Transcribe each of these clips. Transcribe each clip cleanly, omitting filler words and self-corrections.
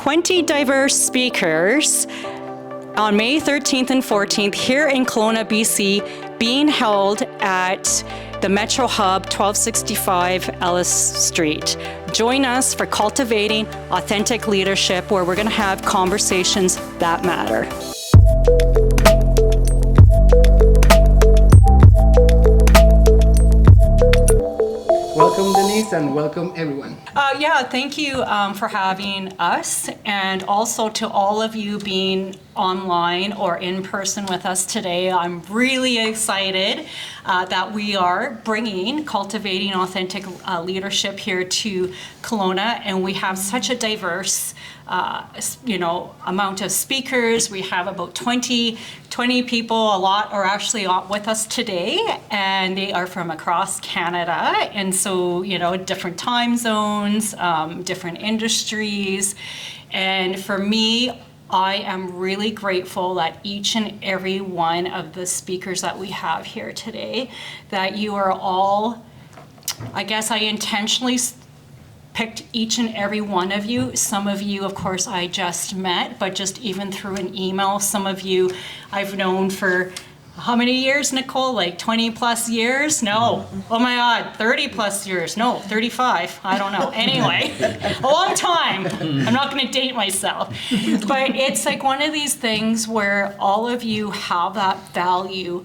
20 diverse speakers on May 13th and 14th here in Kelowna, BC, being held at the Metro Hub, 1265 Ellis Street. Join us for Cultivating Authentic Leadership, where we're going to have conversations that matter. Welcome, Denise, and welcome everyone. Thank you for having us, and also to all of you being online or in person with us today. I'm really excited that we are bringing Cultivating Authentic Leadership here to Kelowna, and we have such a diverse amount of speakers. We have about 20 people, a lot are actually with us today, and they are from across Canada, and so, different time zones, different industries. And for me, I am really grateful that each and every one of the speakers that we have here today, that you are all, I guess I intentionally picked each and every one of you. Some of you, of course, I just met, but just even through an email, some of you I've known for how many years, Nicole? Like 20 plus years? No. Oh my God, 30 plus years. No, 35. I don't know. Anyway, a long time. I'm not going to date myself. But it's like one of these things where all of you have that value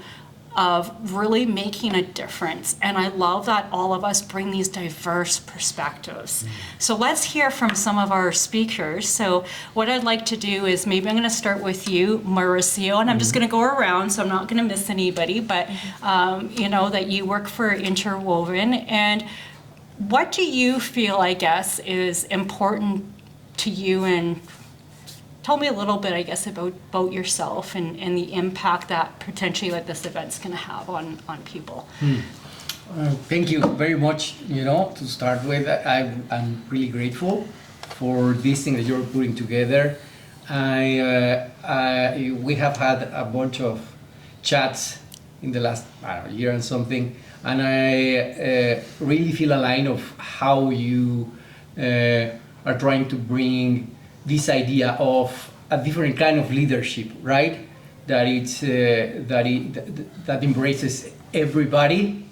of really making a difference. And I love that all of us bring these diverse perspectives. So let's hear from some of our speakers. So what I'd like to do is maybe I'm going to start with you, Mauricio, and I'm just going to go around, so I'm not going to miss anybody, but that you work for Interwoven. And what do you feel, I guess, is important to you, and tell me a little bit, I guess, about yourself and the impact that potentially like this event's going to have on people. Thank you very much. To start with, I'm really grateful for this thing that you're putting together. We have had a bunch of chats in the last year and something, and I really feel aligned of how you are trying to bring this idea of a different kind of leadership, right? That that embraces everybody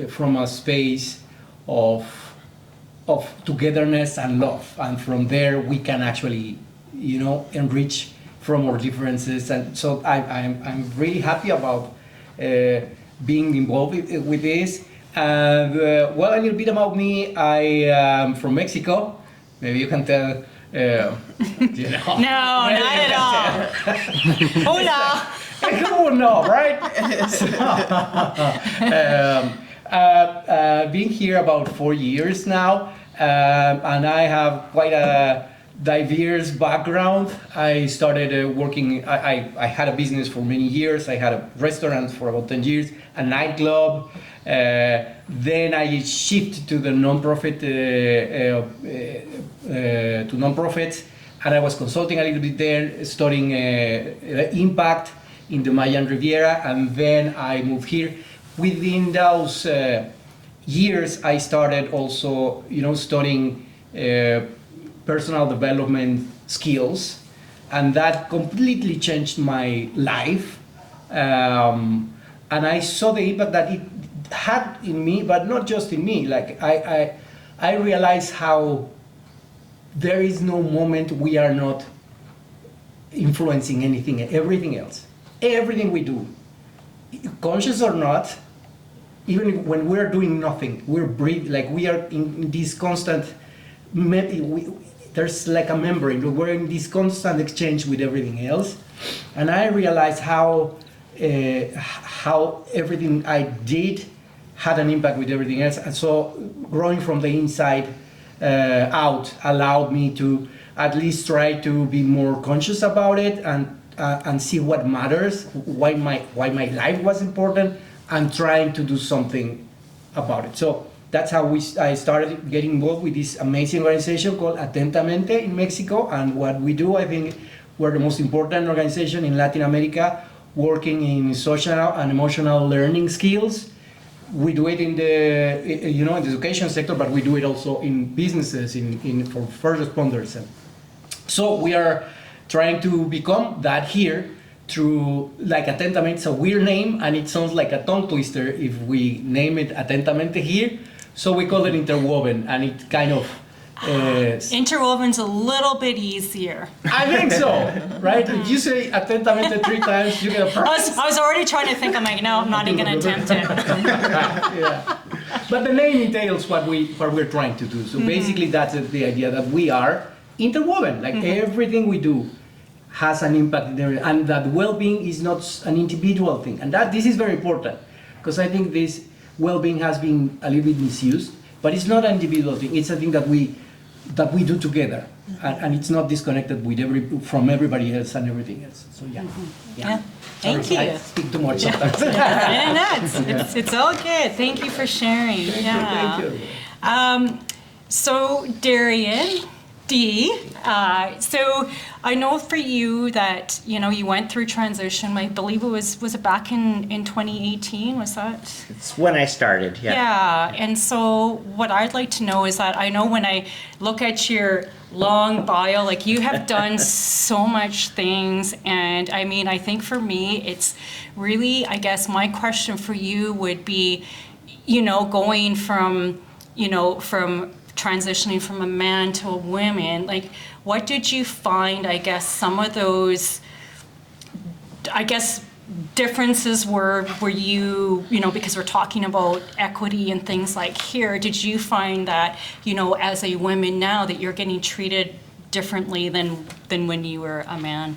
from a space of togetherness and love, and from there we can actually, enrich from our differences. And so I'm really happy about being involved with this. And a little bit about me. I am from Mexico. Maybe you can tell, No, not at all. Hola. Who would know, right? Been here about 4 years now, and I have quite a diverse background. I started working, I had a business for many years. I had a restaurant for about 10 years, a nightclub. Then I shifted to the nonprofit, to nonprofits, and I was consulting a little bit there, studying impact in the Mayan Riviera, and then I moved here. Within those years, I started also, studying personal development skills, and that completely changed my life. And I saw the impact that it had in me, but not just in me. Like I realized how there is no moment we are not influencing everything else. Everything we do, conscious or not, even when we're doing nothing, we're breathing, like we are in this constant, there's like a membrane, we're in this constant exchange with everything else. And I realized how everything I did had an impact with everything else. And so growing from the inside out allowed me to at least try to be more conscious about it and see what matters, why my life was important, and trying to do something about it. So that's how I started getting involved with this amazing organization called Atentamente in Mexico. And what we do, I think we're the most important organization in Latin America working in social and emotional learning skills We do it in the, in the education sector, but we do it also in businesses, for first responders. And so we are trying to become that here through like Atentamente. It's a weird name and it sounds like a tongue twister if we name it Atentamente here. So we call it Interwoven, and it kind of Interwoven's a little bit easier. I think so, right? If you say Atentamente 3 times, you get a prize. I was already trying to think. I'm like, no, I'm not even going to attempt it. Yeah. But the name entails what we're trying to do. So basically, that's the idea, that we are interwoven. Like everything we do has an impact in there, and that well-being is not an individual thing. And this is very important, because I think this well-being has been a little bit misused. But it's not an individual thing. It's a thing that we do together, and it's not disconnected from everybody else and everything else. So yeah. Thank you. I speak too much sometimes. It's all good. Thank you for sharing. Thank you. So Darian, so I know for you that you went through transition. I believe was it back in 2018? Was that? It's when I started. Yeah. Yeah, and so what I'd like to know is that I know when I look at your long bio, like you have done so much things, and I mean, I think for me, it's really, I guess my question for you would be, going from transitioning from a man to a woman, like what did you find, I guess, some of those, I guess, differences were you, because we're talking about equity and things like here, did you find that, as a woman now that you're getting treated differently than when you were a man?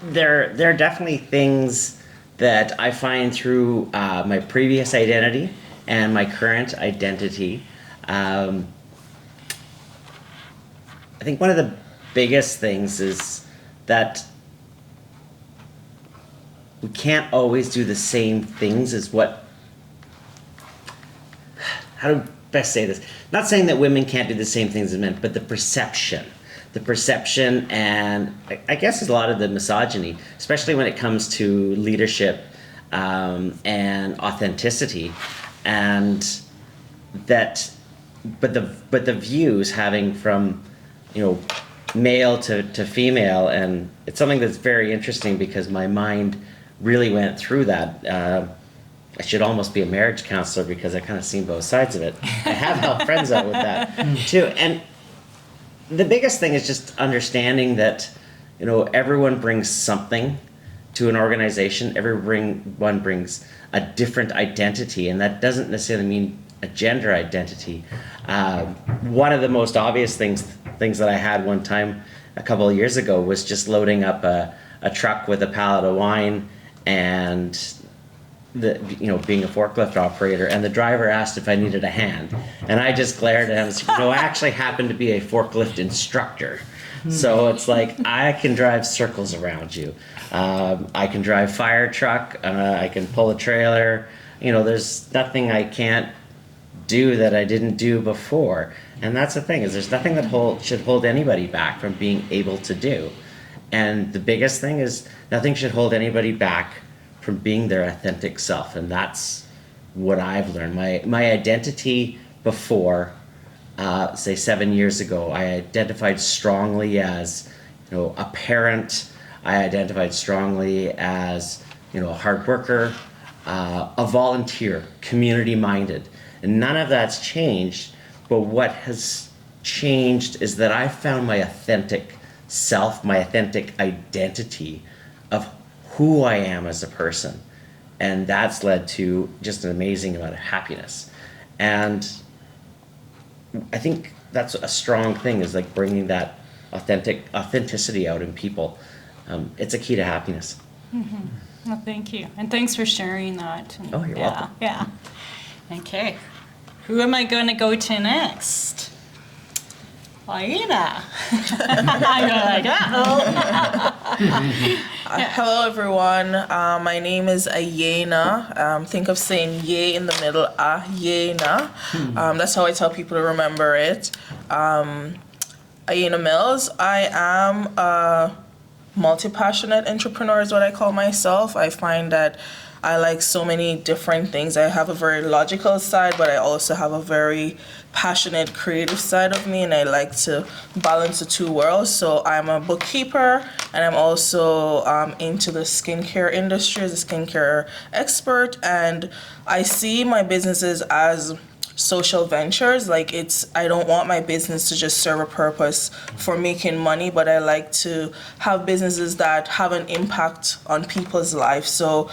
There are definitely things that I find through my previous identity and my current identity. I think one of the biggest things is that we can't always do the same things as how do I best say this? Not saying that women can't do the same things as men, but the perception, and I guess is a lot of the misogyny, especially when it comes to leadership and authenticity, and that. But the views having from, male to female, and it's something that's very interesting because my mind really went through that. I should almost be a marriage counselor because I kind of seen both sides of it. I have helped friends out with that too. And the biggest thing is just understanding that, everyone brings something to an organization. Everyone brings a different identity, and that doesn't necessarily mean a gender identity. One of the most obvious things that I had one time a couple of years ago was just loading up a truck with a pallet of wine, and being a forklift operator, and the driver asked if I needed a hand, and I just glared at him and said, I actually happen to be a forklift instructor. So it's like, I can drive circles around you. I can drive fire truck. I can pull a trailer. There's nothing I can't do that I didn't do before. And that's the thing, is there's nothing that should hold anybody back from being able to do. And the biggest thing is nothing should hold anybody back from being their authentic self. And that's what I've learned. My identity before, say 7 years ago, I identified strongly as, a parent. I identified strongly as, a hard worker, a volunteer, community-minded. And none of that's changed, but what has changed is that I found my authentic self, my authentic identity of who I am as a person. And that's led to just an amazing amount of happiness. And I think that's a strong thing, is like bringing that authenticity out in people. It's a key to happiness. Mm-hmm. Well, thank you. And thanks for sharing that. Oh, you're welcome. Yeah. Okay. Who am I going to go to next? Aina. I'm like, Hello, everyone. My name is Ayena. Think of saying "yay" in the middle. Ayena. That's how I tell people to remember it. Ayena Mills. I am a multi-passionate entrepreneur, is what I call myself. I find that I like so many different things. I have a very logical side, but I also have a very passionate creative side of me, and I like to balance the two worlds. So I'm a bookkeeper, and I'm also into the skincare industry as a skincare expert, and I see my businesses as social ventures. Like, I don't want my business to just serve a purpose for making money, but I like to have businesses that have an impact on people's lives. So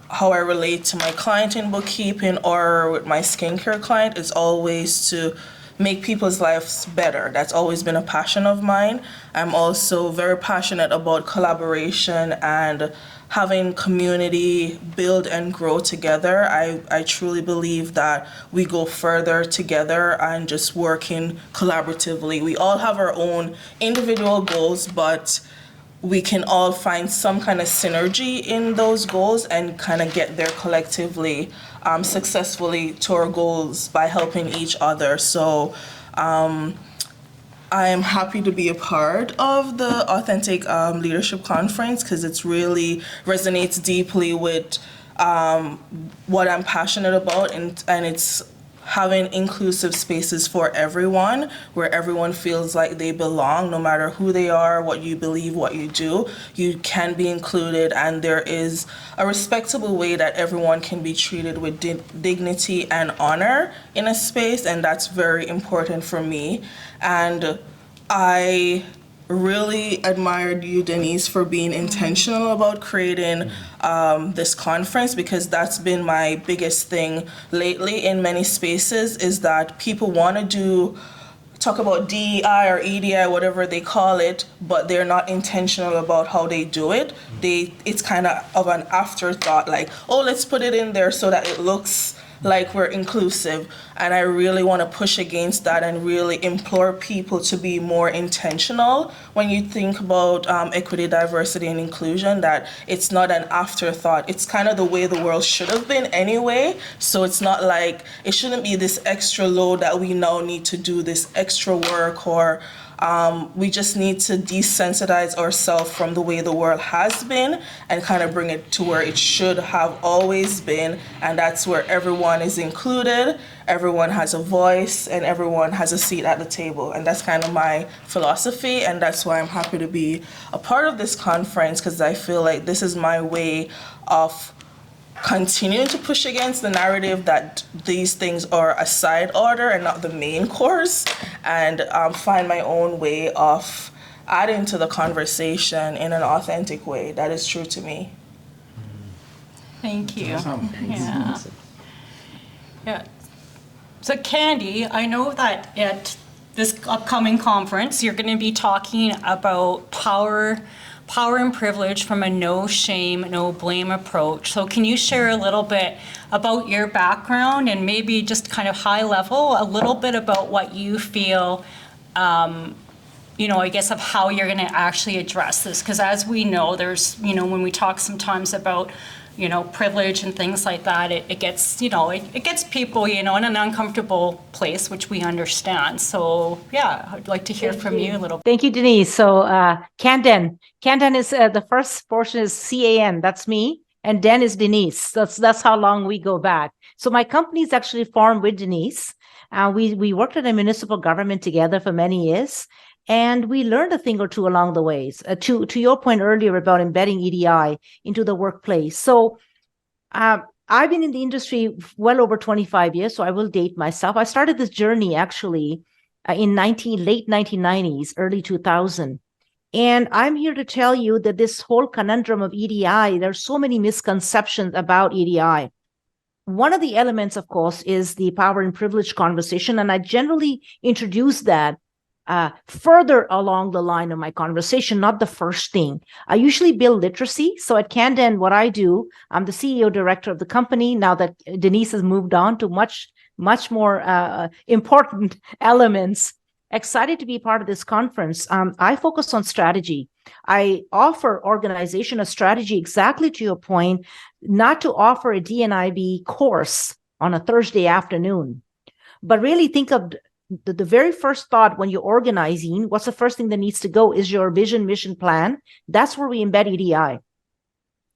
how I relate to my client in bookkeeping or with my skincare client is always to make people's lives better. That's always been a passion of mine. I'm also very passionate about collaboration and having community build and grow together. I truly believe that we go further together and just working collaboratively. We all have our own individual goals, but we can all find some kind of synergy in those goals and kind of get there collectively, successfully to our goals by helping each other. So I am happy to be a part of the Authentic Leadership Conference because it really resonates deeply with what I'm passionate about, and it's having inclusive spaces for everyone where everyone feels like they belong, no matter who they are, what you believe, what you do. You can be included, and there is a respectable way that everyone can be treated with dignity and honor in a space, and that's very important for me. And I really admired you, Denise, for being intentional about creating this conference, because that's been my biggest thing lately in many spaces, is that people want to talk about DEI or EDI, whatever they call it, but they're not intentional about how they do it. It's kind of an afterthought, like, oh, let's put it in there so that it looks like we're inclusive. And I really want to push against that and really implore people to be more intentional when you think about equity, diversity, and inclusion, that it's not an afterthought. It's kind of the way the world should have been anyway. So it's not like, it shouldn't be this extra load that we now need to do this extra work, or we just need to desensitize ourselves from the way the world has been and kind of bring it to where it should have always been. And that's where everyone is included, everyone has a voice, and everyone has a seat at the table. And that's kind of my philosophy. And that's why I'm happy to be a part of this conference, because I feel like this is my way of continuing to push against the narrative that these things are a side order and not the main course, and find my own way of adding to the conversation in an authentic way that is true to me. Thank you. Awesome. Yeah. Yeah. So Candy, I know that at this upcoming conference, you're going to be talking about power and privilege from a no shame, no blame approach. So can you share a little bit about your background and maybe just kind of high level, a little bit about what you feel, I guess, of how you're going to actually address this? Because as we know, there's, when we talk sometimes about, privilege and things like that, it gets, it gets people, in an uncomfortable place, which we understand. So yeah, I'd like to hear from you a little bit. Thank you, Denise. So Candan is the first portion is CAN, that's me, and Den is Denise. That's how long we go back. So my company is actually formed with Denise. We worked in a municipal government together for many years, and we learned a thing or two along the ways. To your point earlier about embedding EDI into the workplace. So I've been in the industry well over 25 years, so I will date myself. I started this journey actually in late 1990s, early 2000. And I'm here to tell you that this whole conundrum of EDI, there's so many misconceptions about EDI. One of the elements, of course, is the power and privilege conversation. And I generally introduce that further along the line of my conversation, not the first thing. I usually build literacy. So at Candan, what I do, I'm the CEO director of the company. Now that Denise has moved on to much more important elements. Excited to be part of this conference. I focus on strategy. I offer organization a strategy, exactly to your point, not to offer a DNIB course on a Thursday afternoon, but really think of the very first thought when you're organizing. What's the first thing that needs to go is your vision, mission, plan. That's where we embed EDI.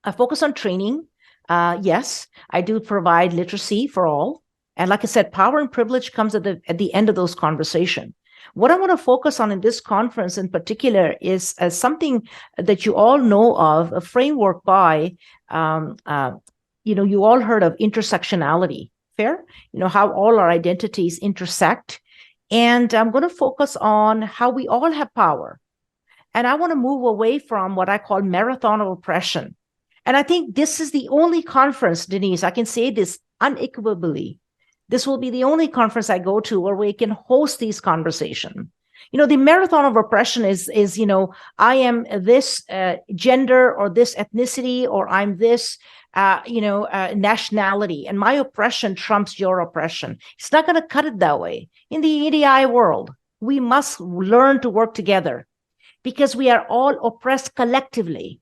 I focus on training. Yes, I do provide literacy for all. And like I said, power and privilege comes at the end of those conversations. What I want to focus on in this conference in particular is something that you all know of, a framework by, you all heard of intersectionality, fair? How all our identities intersect. And I'm going to focus on how we all have power. And I want to move away from what I call marathon of oppression. And I think this is the only conference, Denise, I can say this unequivocally. This will be the only conference I go to where we can host these conversations. The marathon of oppression is I am this gender or this ethnicity, or I'm this, nationality, and my oppression trumps your oppression. It's not going to cut it that way. In the EDI world, we must learn to work together because we are all oppressed collectively.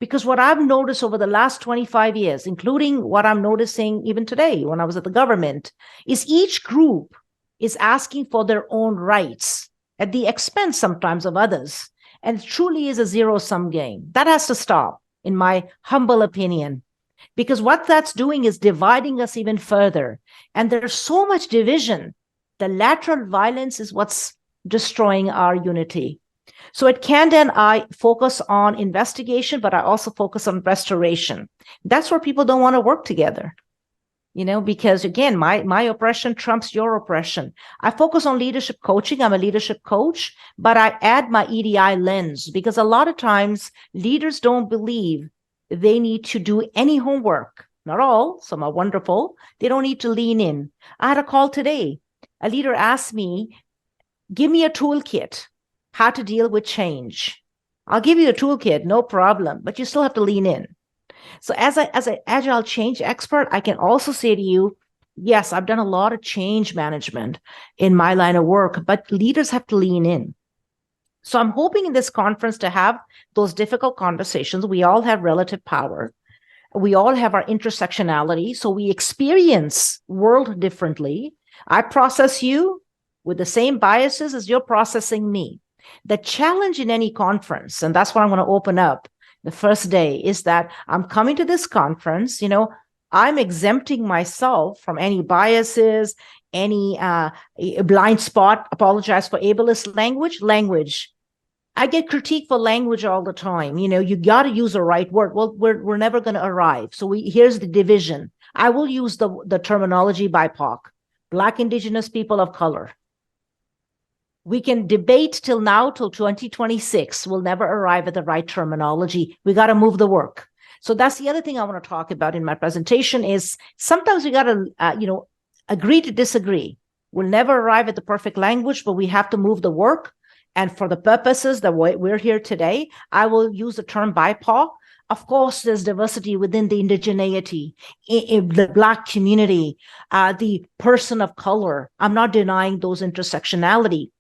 Because what I've noticed over the last 25 years, including what I'm noticing even today when I was at the government, is each group is asking for their own rights at the expense sometimes of others. And it truly is a zero-sum game. That has to stop, in my humble opinion, because what that's doing is dividing us even further. And there's so much division. The lateral violence is what's destroying our unity. So at Camden, I focus on investigation, but I also focus on restoration. That's where people don't want to work together, because again, my oppression trumps your oppression. I focus on leadership coaching. I'm a leadership coach, but I add my EDI lens because a lot of times leaders don't believe they need to do any homework. Not all, some are wonderful. They don't need to lean in. I had a call today. A leader asked me, give me a toolkit. How to deal with change. I'll give you a toolkit, no problem, but you still have to lean in. So as an agile change expert, I can also say to you, yes, I've done a lot of change management in my line of work, but leaders have to lean in. So I'm hoping in this conference to have those difficult conversations. We all have relative power. We all have our intersectionality. So we experience world differently. I process you with the same biases as you're processing me. The challenge in any conference, and that's what I'm going to open up the first day, is that I'm coming to this conference, I'm exempting myself from any biases, any blind spot. Apologize for ableist language. I get critique for language all the time. You got to use the right word. Well, we're never going to arrive. So here's the division. I will use the terminology BIPOC, Black, Indigenous, people of color. We can debate till 2026. We'll never arrive at the right terminology. We got to move the work. So that's the other thing I want to talk about in my presentation is sometimes we got to, agree to disagree. We'll never arrive at the perfect language, but we have to move the work. And for the purposes that we're here today, I will use the term BIPOC. Of course, there's diversity within the indigeneity, in the Black community, the person of color. I'm not denying those intersectionality.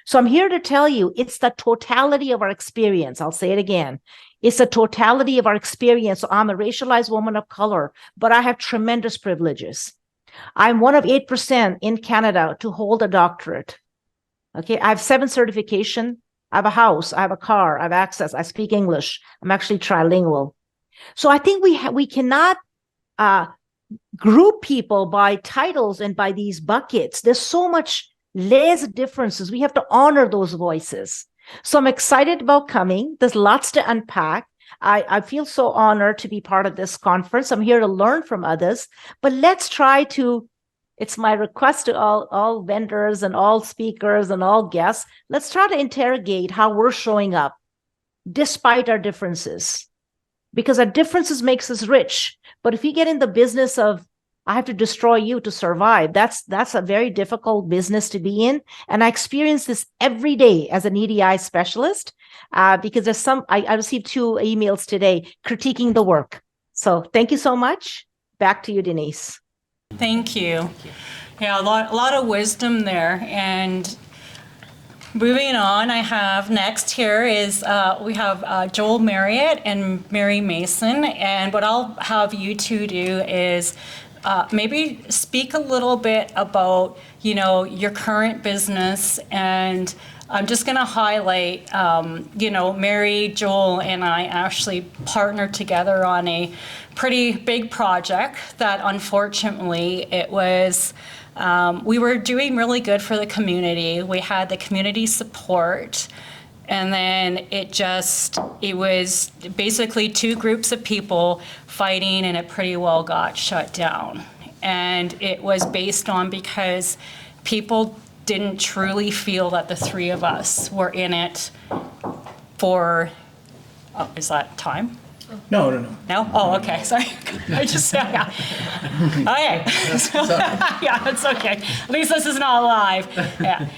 So I'm here to tell you, it's the totality of our experience. I'll say it again. It's the totality of our experience. So I'm a racialized woman of color, but I have tremendous privileges. I'm one of 8% in Canada to hold a doctorate. Okay, I have 7 certifications. I have a house, I have a car, I have access, I speak English. I'm actually trilingual. So I think we cannot group people by titles and by these buckets. There's so much layers of differences. We have to honor those voices. So I'm excited about coming. There's lots to unpack. I feel so honored to be part of this conference. I'm here to learn from others, but let's try to, it's my request to all vendors and all speakers and all guests, let's try to interrogate how we're showing up despite our differences, because our differences makes us rich. But if you get in the business of I have to destroy you to survive, that's a very difficult business to be in. And I experience this every day as an EDI specialist because there's I received 2 emails today critiquing the work. So thank you so much. Back to you, Denise. Thank you. Yeah, a lot of wisdom there. And moving on, I have next here is we have Joel Marriott and Mary Mason. And what I'll have you two do is maybe speak a little bit about, your current business and I'm just going to highlight, Mary, Joel, and I actually partnered together on a pretty big project that unfortunately it was, we were doing really good for the community. We had the community support. And then it was basically two groups of people fighting, and it pretty well got shut down. And it was based on because people didn't truly feel that the three of us were in it for, is that time? No, no, no. No? Oh, okay, sorry. I just, yeah. Okay. So, yeah, it's okay. At least this is not live. Yeah.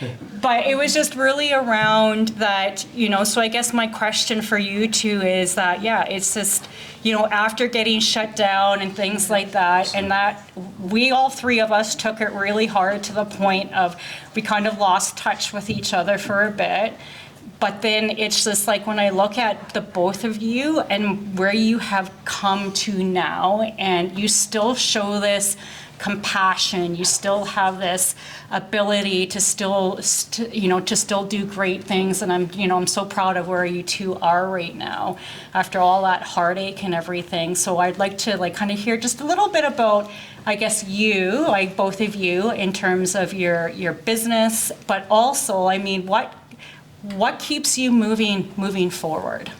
But it was just really around that, so I guess my question for you two is that, yeah, it's just, after getting shut down and things like that, and that we, all three of us, took it really hard to the point of we kind of lost touch with each other for a bit. But then it's just like when I look at the both of you and where you have come to now, and you still show this compassion, you still have this ability to still do great things, and I'm so proud of where you two are right now after all that heartache and everything. So I'd like to kind of hear just a little bit about, I guess, you, like both of you, in terms of your business, but also, what keeps you moving forward?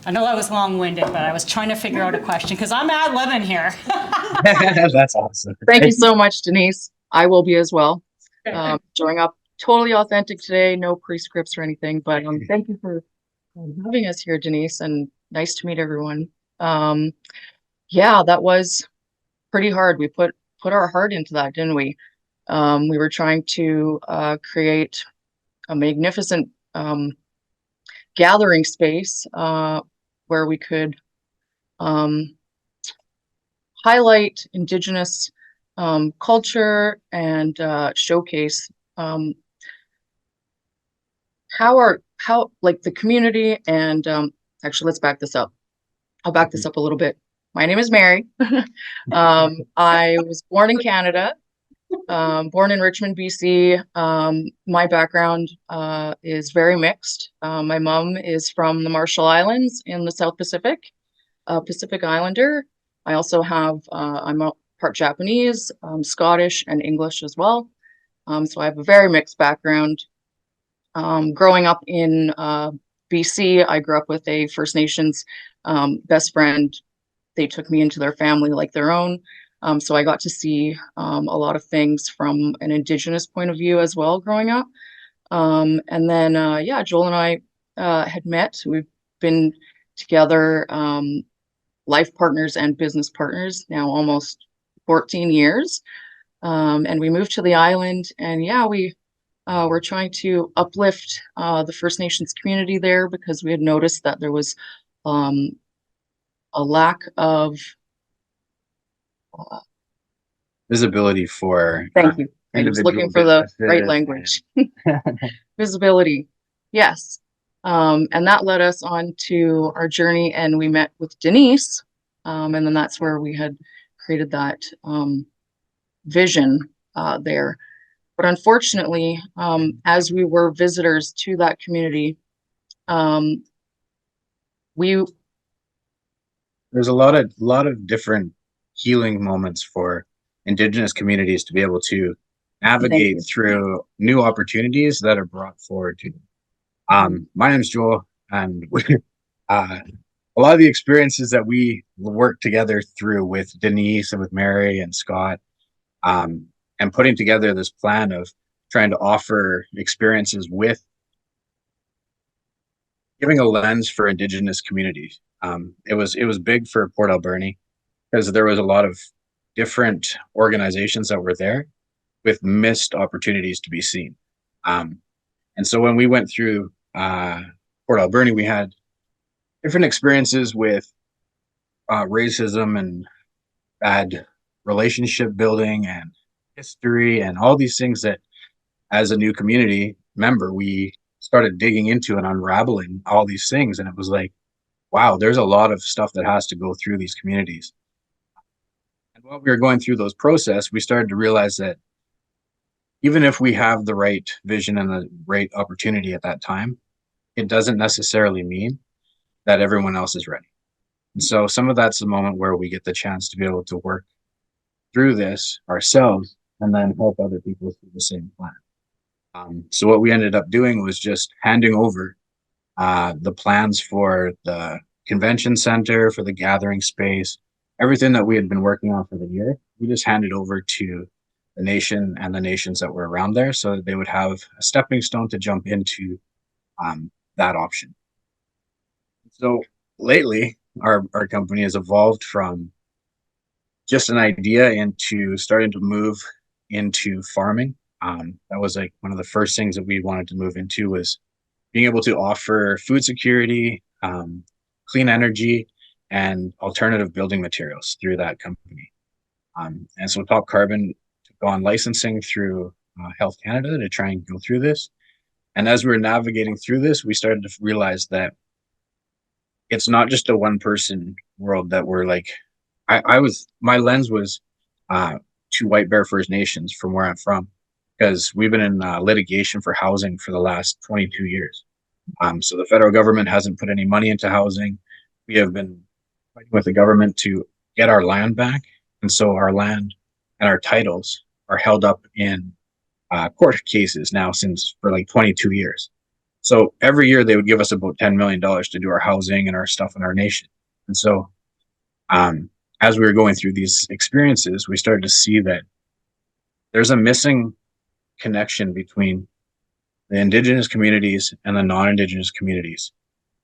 I know that was long-winded, but I was trying to figure out a question because I'm ad-libbing here. That's awesome. Thank you so much, Denise. I will be as well. Showing up totally authentic today, no pre-scripts or anything, but thank you for having us here, Denise, and nice to meet everyone. Yeah, that was pretty hard. We put our heart into that, didn't we? We were trying to create a magnificent gathering space where we could highlight Indigenous culture and showcase how the community and actually, let's back this up. I'll back this up a little bit. My name is Mary. I was born in Canada. Born in Richmond, BC. My background is very mixed. My mom is from the Marshall Islands in the South Pacific, Pacific Islander. I also have, I'm part Japanese, Scottish, and English as well. So I have a very mixed background. Growing up in BC, I grew up with a First Nations best friend. They took me into their family like their own. So I got to see a lot of things from an Indigenous point of view as well growing up. And then, yeah, Joel and I had met. We've been together, life partners and business partners now almost 14 years. And we moved to the island, and yeah, we're trying to uplift the First Nations community there because we had noticed that there was a lack of visibility for thank you. I was looking for the right language. Visibility. Yes. And that led us on to our journey, and we met with Denise. And then that's where we had created that vision there. But unfortunately, as we were visitors to that community, there's a lot of different healing moments for Indigenous communities to be able to navigate through new opportunities that are brought forward to them. My name's Joel, and a lot of the experiences that we worked together through with Denise and with Mary and Scott, and putting together this plan of trying to offer experiences with giving a lens for Indigenous communities. It was big for Port Alberni because there was a lot of different organizations that were there with missed opportunities to be seen. And so when we went through Port Alberni, we had different experiences with racism and bad relationship building and history and all these things that as a new community member, we started digging into and unraveling all these things. And it was like, wow, there's a lot of stuff that has to go through these communities. And while we were going through those process, we started to realize that even if we have the right vision and the right opportunity at that time, it doesn't necessarily mean that everyone else is ready. And so some of that's the moment where we get the chance to be able to work through this ourselves and then help other people through the same plan. So what we ended up doing was just handing over the plans for the convention center, for the gathering space, everything that we had been working on for the year. We just handed over to the nation and the nations that were around there so that they would have a stepping stone to jump into that option. So lately, our company has evolved from just an idea into starting to move into farming. That was like one of the first things that we wanted to move into was being able to offer food security, clean energy, and alternative building materials through that company. And so Top Carbon took on licensing through Health Canada to try and go through this. And as we were navigating through this, we started to realize that it's not just a one person world that we're like, my lens was to White Bear First Nations from where I'm from, because we've been in litigation for housing for the last 22 years. So the federal government hasn't put any money into housing. We have been fighting with the government to get our land back. And so our land and our titles are held up in court cases now for like 22 years. So every year they would give us about $10 million to do our housing and our stuff in our nation. And so as we were going through these experiences, we started to see that there's a missing connection between the Indigenous communities and the non-Indigenous communities.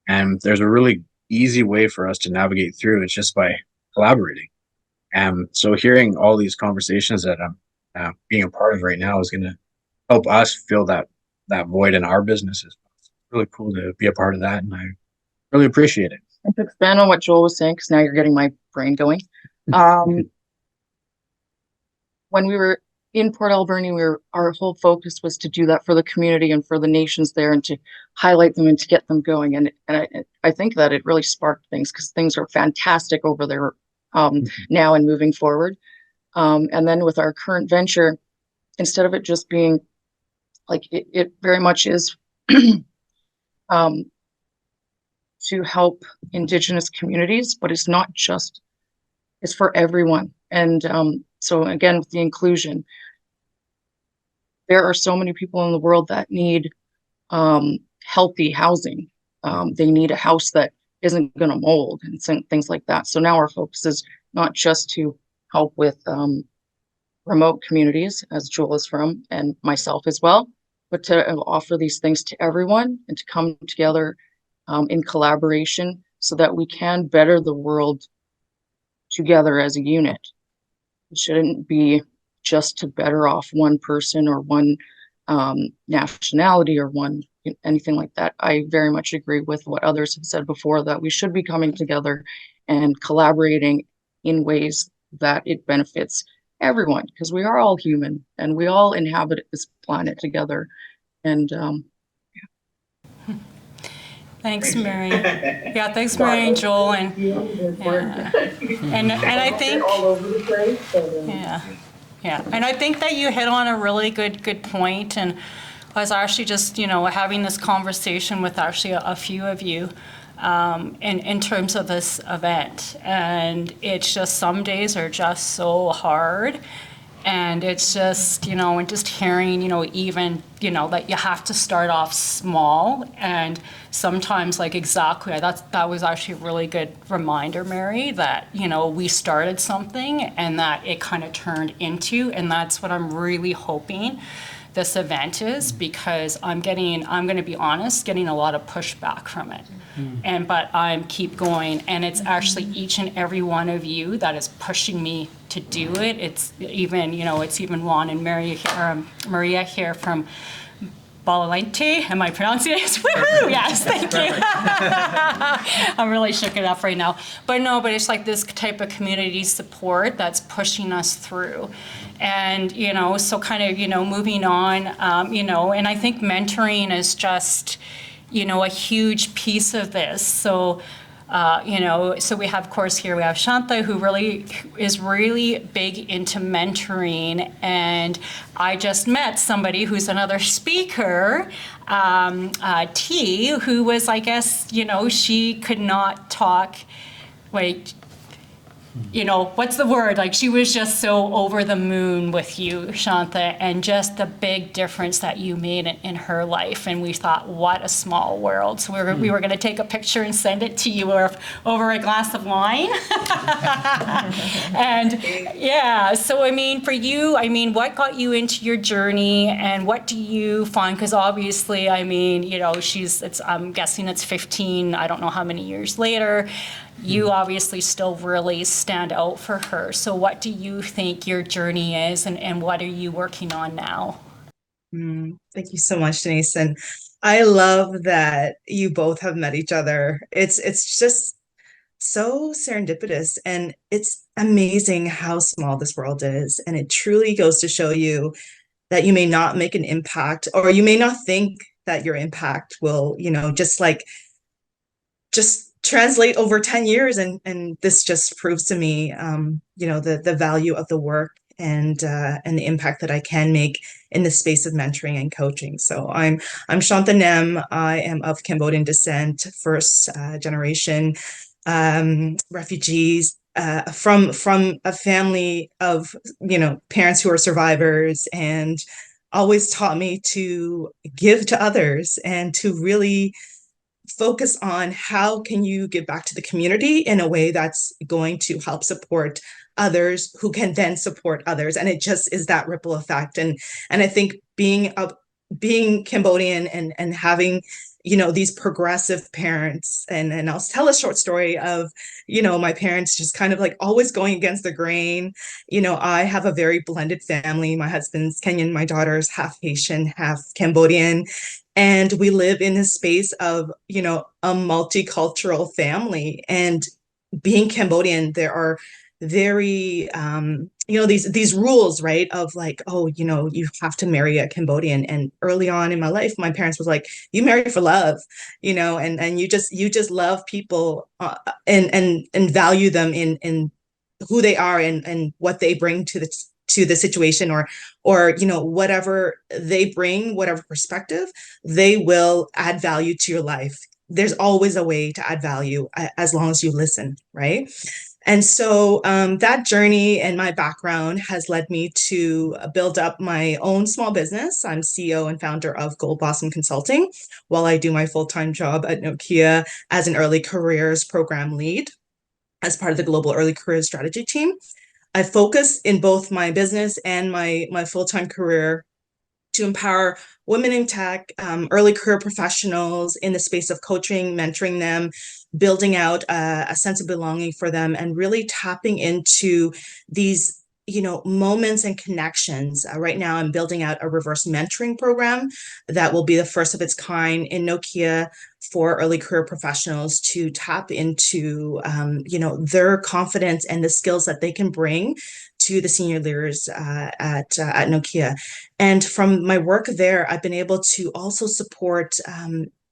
And there's a really easy way for us to navigate through. It's just by collaborating. And so hearing all these conversations that I'm being a part of right now is going to help us fill that void in our businesses. It's really cool to be a part of that, and I really appreciate it. And to expand on what Joel was saying, because now you're getting my brain going. When we were in Port Alberni, our whole focus was to do that for the community and for the nations there, and to highlight them and to get them going. And I think that it really sparked things, because things are fantastic over there now and moving forward. And then with our current venture, instead of it just being like it very much is to help Indigenous communities, but it's not just, it's for everyone. And so again, with the inclusion, there are so many people in the world that need healthy housing. They need a house that isn't going to mold and things like that. So now our focus is not just to help with remote communities, as Joel is from, and myself as well, but to offer these things to everyone and to come together in collaboration so that we can better the world together as a unit. It shouldn't be just to better off one person or one nationality or anything like that. I very much agree with what others have said before, that we should be coming together and collaborating in ways that it benefits everyone, because we are all human and we all inhabit this planet together. And Thanks, Mary. Yeah, thanks, Mary and Joel, and I think all over the place. Yeah, and I think that you hit on a really good point. And I was actually just having this conversation with actually a few of you in terms of this event, and it's just some days are just so hard. And it's just, and just hearing, even, that you have to start off small. And sometimes, like, exactly, that was actually a really good reminder, Mary, that, we started something and that it kind of turned into, and that's what I'm really hoping this event is, because I'm going to be honest, getting a lot of pushback from it. But I'm keep going, and it's actually each and every one of you that is pushing me to do it. It's even Juan and Maria here from Balalente. Am I pronouncing it? Woohoo! Yes, thank you. I'm really shook it up right now. But it's like this type of community support that's pushing us through. And, so kind of, moving on, and I think mentoring is just, a huge piece of this. So So we have, of course, here we have Shanta, who really is really big into mentoring. And I just met somebody who's another speaker, T, who was, I guess, she could not talk, wait, what's the word? Like, she was just so over the moon with you, Shanta, and just the big difference that you made in her life. And we thought, what a small world. So we were going to take a picture and send it to you over a glass of wine. And yeah, so I mean, for you, what got you into your journey, and what do you find? Because obviously, I'm guessing it's 15, I don't know how many years later. You obviously still really stand out for her. So what do you think your journey is, and what are you working on now? Thank you so much, Denise. And I love that you both have met each other. It's just so serendipitous, and it's amazing how small this world is. And it truly goes to show you that you may not make an impact, or you may not think that your impact will, just translate over 10 years. And this just proves to me, the value of the work and the impact that I can make in the space of mentoring and coaching. So I'm Shanta Nem. I am of Cambodian descent, first generation refugees from a family of parents who are survivors, and always taught me to give to others and to really focus on how can you give back to the community in a way that's going to help support others who can then support others. And it just is that ripple effect. And I think being Cambodian and having these progressive parents, and I'll tell a short story of my parents just kind of like always going against the grain. I have a very blended family. My husband's Kenyan, my daughter's half Haitian, half Cambodian, and we live in a space of a multicultural family. And being Cambodian, there are very these rules, right, of like, oh, you have to marry a Cambodian. And early on in my life, my parents was like, you marry for love, and you just love people, and value them in who they are and what they bring to the situation, or whatever they bring, whatever perspective, they will add value to your life. There's always a way to add value, as long as you listen, right? And so that journey and my background has led me to build up my own small business. I'm CEO and founder of Gold Blossom Consulting, while I do my full-time job at Nokia as an early careers program lead as part of the global early career strategy team. I focus in both my business and my full-time career to empower women in tech, early career professionals in the space of coaching, mentoring them, building out a sense of belonging for them, and really tapping into these moments and connections. Right now, I'm building out a reverse mentoring program that will be the first of its kind in Nokia for early career professionals to tap into, their confidence and the skills that they can bring to the senior leaders at Nokia. And from my work there, I've been able to also support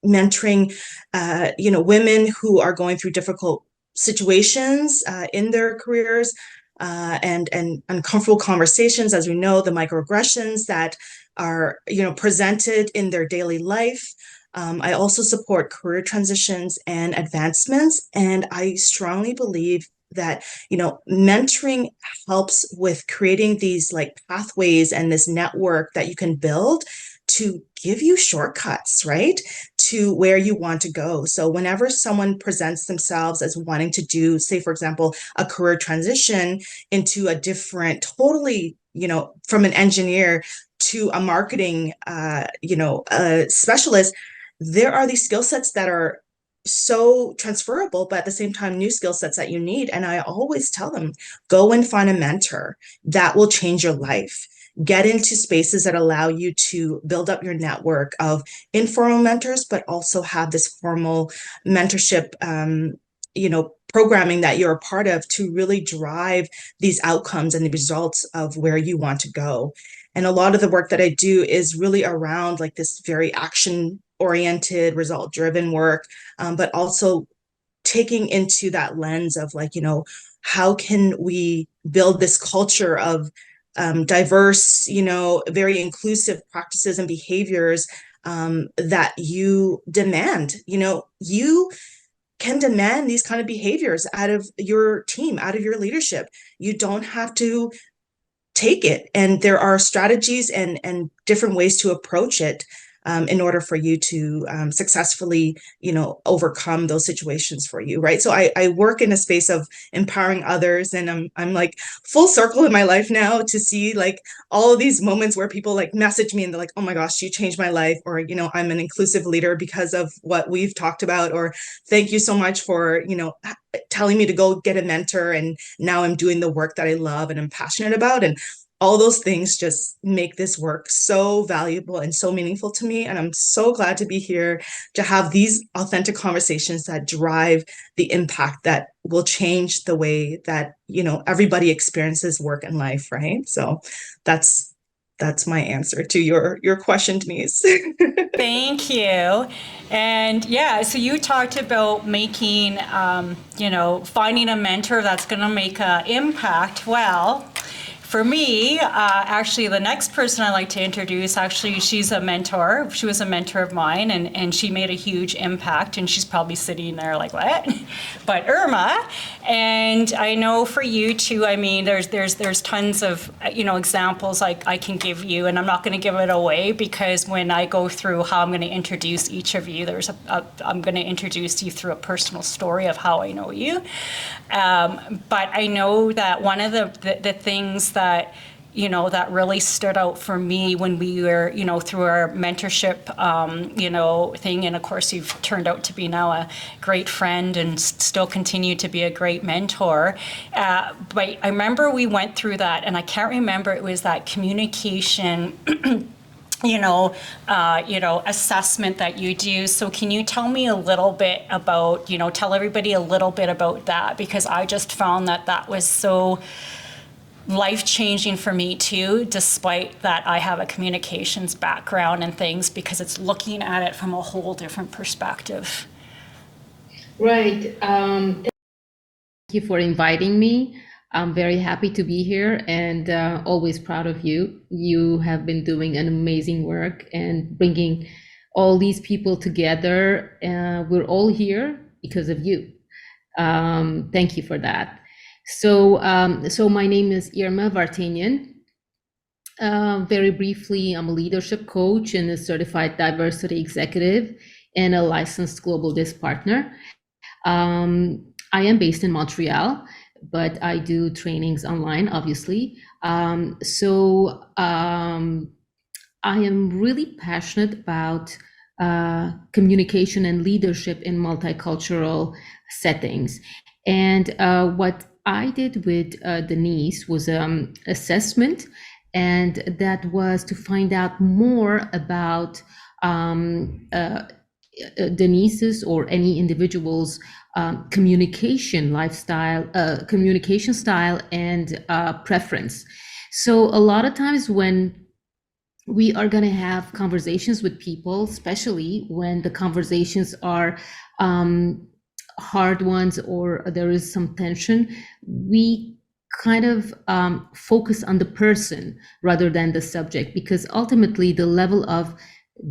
mentoring, women who are going through difficult situations in their careers, and uncomfortable conversations. As we know, the microaggressions that are presented in their daily life. I also support career transitions and advancements, and I strongly believe that mentoring helps with creating these like pathways and this network that you can build to give you shortcuts, right, to where you want to go. So whenever someone presents themselves as wanting to do, say, for example, a career transition into a different, totally, from an engineer to a marketing, specialist, there are these skill sets that are so transferable, but at the same time, new skill sets that you need. And I always tell them, go and find a mentor that will change your life. Get into spaces that allow you to build up your network of informal mentors, but also have this formal mentorship, programming that you're a part of to really drive these outcomes and the results of where you want to go. And a lot of the work that I do is really around like this very action oriented, result driven work, but also taking into that lens of like, how can we build this culture of diverse, very inclusive practices and behaviors that you demand. You can demand these kind of behaviors out of your team, out of your leadership. You don't have to take it. And there are strategies and different ways to approach it in order for you to successfully, overcome those situations for you, right? So I work in a space of empowering others, and I'm like full circle in my life now to see like all of these moments where people like message me and they're like, oh my gosh, you changed my life, or I'm an inclusive leader because of what we've talked about, or thank you so much for telling me to go get a mentor, and now I'm doing the work that I love and I'm passionate about. And all those things just make this work so valuable and so meaningful to me. And I'm so glad to be here to have these authentic conversations that drive the impact that will change the way that, everybody experiences work and life, right? So that's my answer to your question, Denise. Thank you. And yeah, so you talked about making, finding a mentor that's going to make an impact. Well, for me, actually, the next person I'd like to introduce, actually, she's a mentor. She was a mentor of mine, and she made a huge impact, and she's probably sitting there like, what? But Irma, and I know for you too, I mean, there's tons of, examples I can give you, and I'm not going to give it away because when I go through how I'm going to introduce each of you, I'm going to introduce you through a personal story of how I know you. But I know that one of the things that that really stood out for me when we were through our mentorship thing, and of course you've turned out to be now a great friend and still continue to be a great mentor, but I remember we went through that, and I can't remember, it was that communication assessment that you do. So can you tell me a little bit about, tell everybody a little bit about that? Because I just found that was so life-changing for me too, despite that I have a communications background and things, because it's looking at it from a whole different perspective. Right. Thank you for inviting me. I'm very happy to be here, and always proud of you. You have been doing an amazing work and bringing all these people together. We're all here because of you. Thank you for that. So my name is Irma Vartanian. Very briefly, I'm a leadership coach and a certified diversity executive and a licensed global DISC partner. I am based in Montreal, but I do trainings online, obviously. I am really passionate about communication and leadership in multicultural settings. And what I did with Denise was assessment, and that was to find out more about Denise's or any individual's communication lifestyle, communication style, and preference. So a lot of times when we are going to have conversations with people, especially when the conversations are hard ones or there is some tension, we kind of focus on the person rather than the subject, because ultimately the level of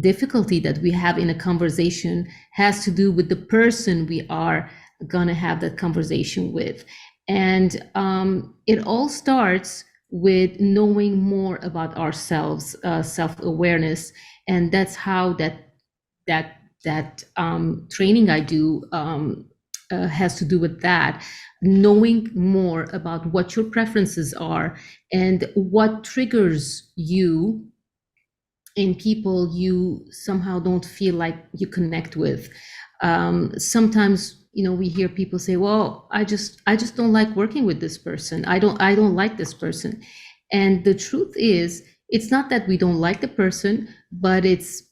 difficulty that we have in a conversation has to do with the person we are going to have that conversation with. And it all starts with knowing more about ourselves, self-awareness, and that's how that training I do has to do with that, knowing more about what your preferences are and what triggers you in people you somehow don't feel like you connect with. Sometimes, we hear people say, well, I just don't like working with this person. I don't like this person. And the truth is, it's not that we don't like the person, but it's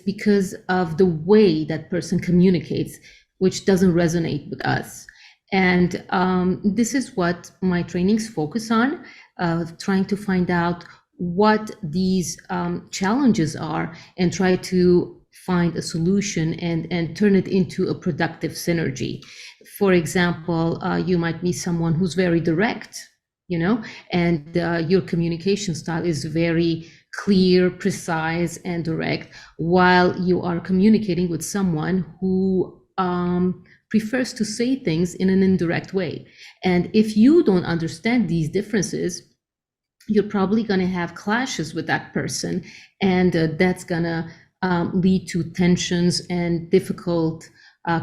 because of the way that person communicates, which doesn't resonate with us. And this is what my trainings focus on, trying to find out what these challenges are and try to find a solution and turn it into a productive synergy. For example, you might meet someone who's very direct, and your communication style is very clear, precise, and direct, while you are communicating with someone who prefers to say things in an indirect way. And if you don't understand these differences, you're probably going to have clashes with that person, and that's going to lead to tensions and difficult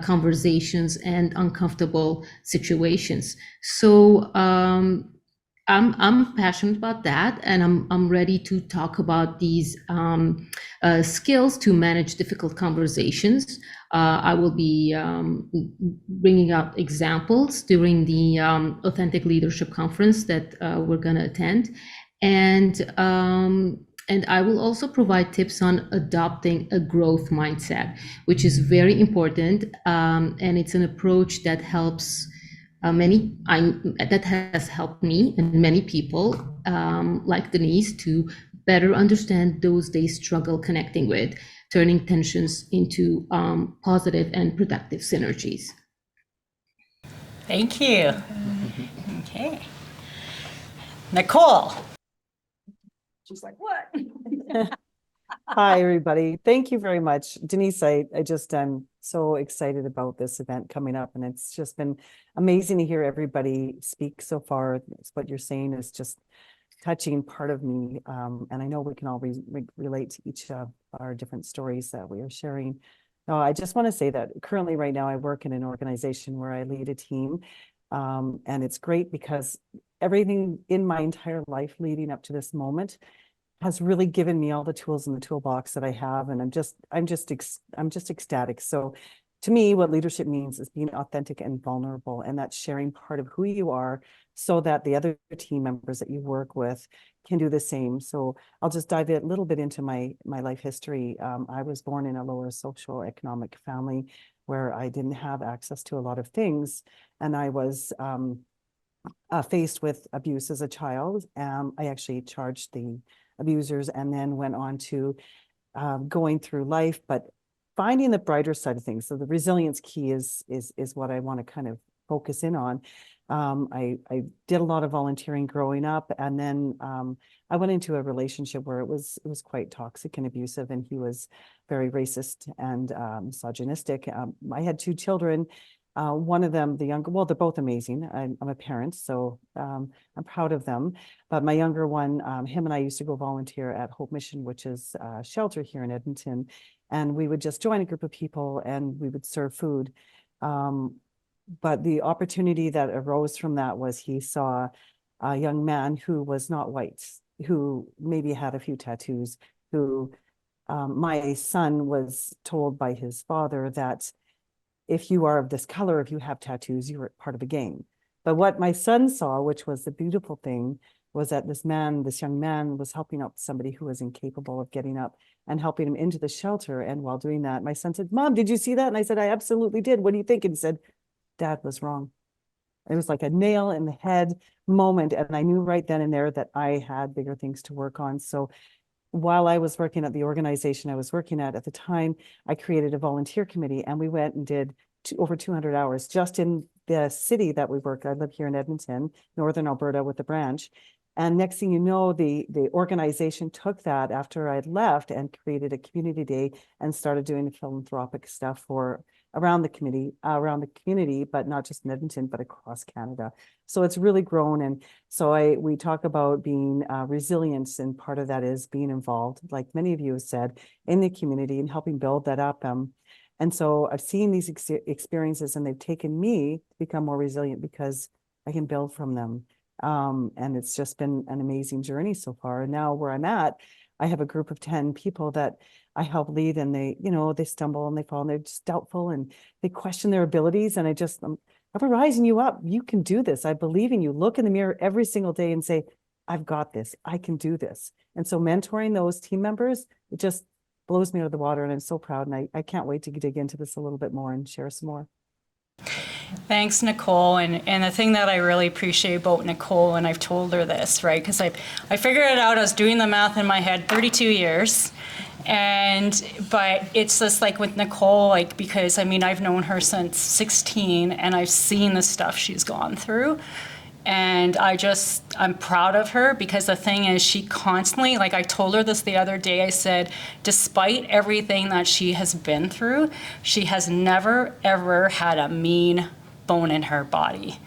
conversations and uncomfortable situations. So I'm passionate about that, and I'm ready to talk about these skills to manage difficult conversations. I will be bringing up examples during the Authentic Leadership Conference that we're going to attend, and I will also provide tips on adopting a growth mindset, which is very important, and it's an approach that helps that has helped me and many people like Denise to better understand those they struggle connecting with, turning tensions into positive and productive synergies. Thank you. Okay. Nicole. She's like, what? Hi, everybody. Thank you very much. Denise, I just am so excited about this event coming up, and it's just been amazing to hear everybody speak so far. It's what you're saying is just touching part of me, and I know we can all relate to each of our different stories that we are sharing. I just want to say that currently right now I work in an organization where I lead a team, and it's great because everything in my entire life leading up to this moment has really given me all the tools in the toolbox that I have, and I'm just ecstatic. So to me, what leadership means is being authentic and vulnerable, and that's sharing part of who you are so that the other team members that you work with can do the same. So I'll just dive a little bit into my life history. I was born in a lower socioeconomic family where I didn't have access to a lot of things, and I was faced with abuse as a child. I actually charged the abusers and then went on to going through life, but finding the brighter side of things. So the resilience key is what I want to kind of focus in on. I did a lot of volunteering growing up, and then I went into a relationship where it was quite toxic and abusive, and he was very racist and misogynistic. I had 2 children. One of them, the younger, well, they're both amazing. I'm a parent, so I'm proud of them. But my younger one, him and I used to go volunteer at Hope Mission, which is a shelter here in Edmonton. And we would just join a group of people and we would serve food. But the opportunity that arose from that was he saw a young man who was not white, who maybe had a few tattoos, who my son was told by his father that if you are of this color, if you have tattoos, you're part of a gang. But what my son saw, which was the beautiful thing, was that this young man was helping out somebody who was incapable of getting up and helping him into the shelter. And while doing that, my son said, "Mom, did you see that?" And I said, "I absolutely did. What do you think?" And he said, "Dad was wrong." It was like a nail in the head moment. And I knew right then and there that I had bigger things to work on. So while I was working at the organization I was working at the time, I created a volunteer committee, and we went and did over 200 hours just in the city that we work. I live here in Edmonton, Northern Alberta, with the branch. And next thing you know, the organization took that after I'd left and created a community day and started doing philanthropic stuff for around the community, but not just in Edmonton, but across Canada. So it's really grown. And so we talk about being resilient, and part of that is being involved, like many of you have said, in the community and helping build that up. And so I've seen these experiences, and they've taken me to become more resilient because I can build from them. And it's just been an amazing journey so far. And now where I'm at, I have a group of 10 people that I help lead, and they stumble and they fall and they're just doubtful and they question their abilities. And I'm rising you up. You can do this. I believe in you. Look in the mirror every single day and say, "I've got this. I can do this." And so mentoring those team members, it just blows me out of the water. And I'm so proud. And I can't wait to dig into this a little bit more and share some more. Thanks, Nicole. And the thing that I really appreciate about Nicole, and I've told her this, right, because I figured it out, I was doing the math in my head, 32 years. But it's just like with Nicole, like, because I mean, I've known her since 16 and I've seen the stuff she's gone through. And I'm proud of her, because the thing is, she constantly, like I told her this the other day, I said, despite everything that she has been through, she has never, ever had a mean bone in her body.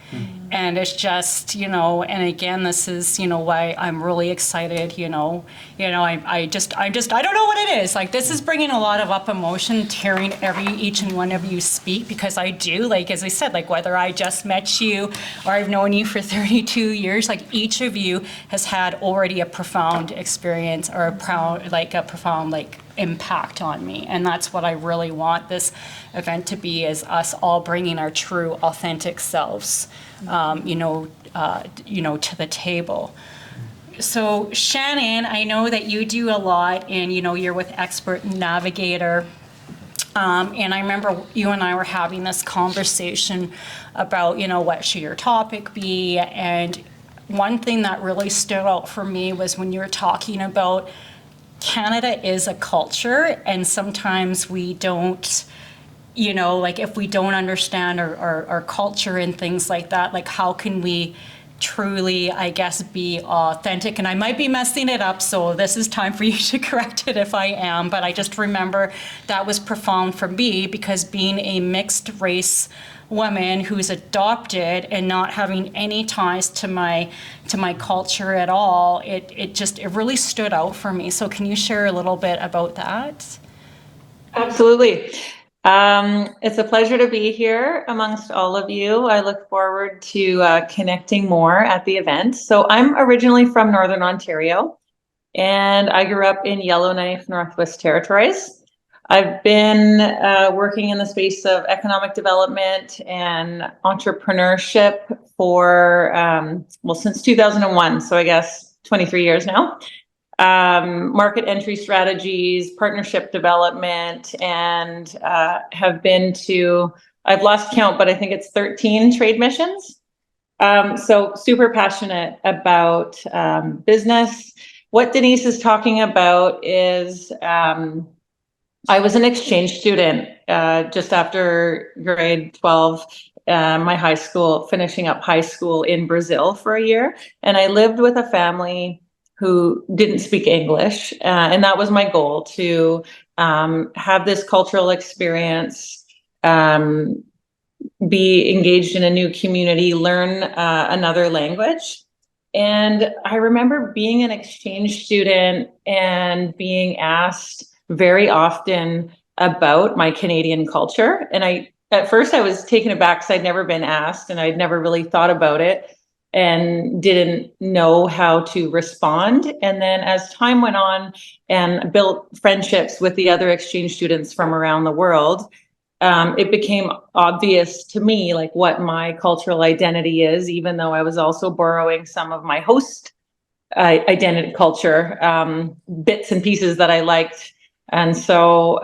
And it's just, and again, this is, why I'm really excited, I don't know what it is. Like, this is bringing a lot of up emotion, hearing each and one of you speak, because I do, like, as I said, like, whether I just met you or I've known you for 32 years, like, each of you has had already a profound experience, or a profound impact on me. And that's what I really want this event to be, is us all bringing our true, authentic selves, to the table. So Shannon, I know that you do a lot, and you're with Expert Navigator. And I remember you and I were having this conversation about, what should your topic be? And one thing that really stood out for me was when you were talking about Canada is a culture, and sometimes we don't, like, if we don't understand our culture and things like that, like, how can we truly, I guess, be authentic? And I might be messing it up, so this is time for you to correct it if I am, but I just remember that was profound for me, because being a mixed race woman who's adopted and not having any ties to my culture at all, it really stood out for me. So can you share a little bit about that? Absolutely. It's a pleasure to be here amongst all of you. I look forward to connecting more at the event. So I'm originally from Northern Ontario, and I grew up in Yellowknife, Northwest Territories. I've been working in the space of economic development and entrepreneurship for, since 2001. So I guess 23 years now. Market entry strategies, partnership development, and have been to, I've lost count, but I think it's 13 trade missions. So super passionate about business. What Denise is talking about is, I was an exchange student just after grade 12, my high school, finishing up high school in Brazil for a year. And I lived with a family who didn't speak English. And that was my goal, to have this cultural experience, be engaged in a new community, learn another language. And I remember being an exchange student and being asked very often about my Canadian culture. And at first I was taken aback, because I'd never been asked and I'd never really thought about it and didn't know how to respond. And then as time went on and built friendships with the other exchange students from around the world, it became obvious to me, like, what my cultural identity is, even though I was also borrowing some of my host identity culture, bits and pieces that I liked. And so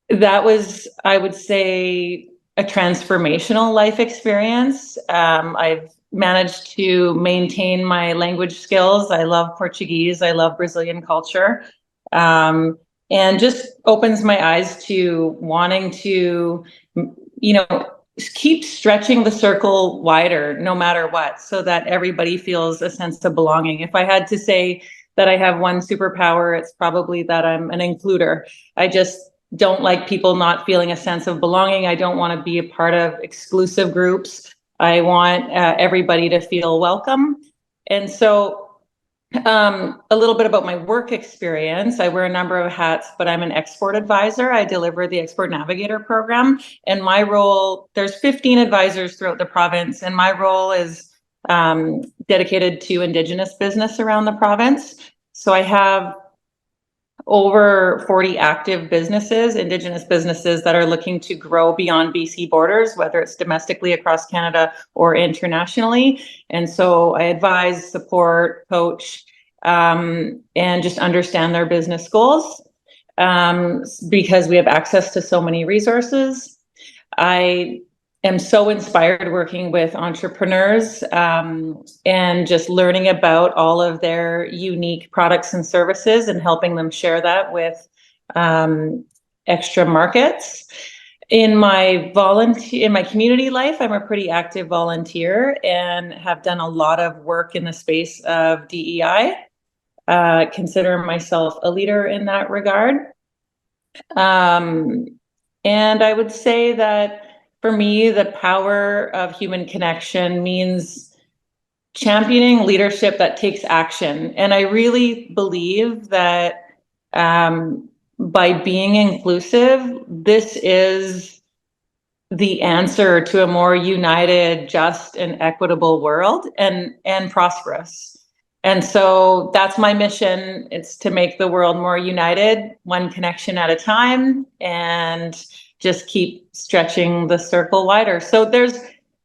that was, I would say, a transformational life experience. I've managed to maintain my language skills. I love Portuguese. I love Brazilian culture. And just opens my eyes to wanting to, keep stretching the circle wider, no matter what, so that everybody feels a sense of belonging. If I had to say that I have one superpower, it's probably that I'm an includer. I just don't like people not feeling a sense of belonging. I don't want to be a part of exclusive groups. I want everybody to feel welcome. And so a little bit about my work experience. I wear a number of hats, but I'm an export advisor. I deliver the Export Navigator program. And my role, there's 15 advisors throughout the province, and my role is dedicated to Indigenous business around the province. So I have over 40 active businesses, Indigenous businesses, that are looking to grow beyond BC borders, whether it's domestically across Canada or internationally. And so I advise, support, coach, and just understand their business goals, because we have access to so many resources. I am so inspired working with entrepreneurs and just learning about all of their unique products and services and helping them share that with extra markets. In my community life, I'm a pretty active volunteer and have done a lot of work in the space of DEI. Consider myself a leader in that regard. And I would say that for me, the power of human connection means championing leadership that takes action. And I really believe that by being inclusive, this is the answer to a more united, just, and equitable world, and prosperous. And so that's my mission. It's to make the world more united, one connection at a time, and just keep stretching the circle wider. So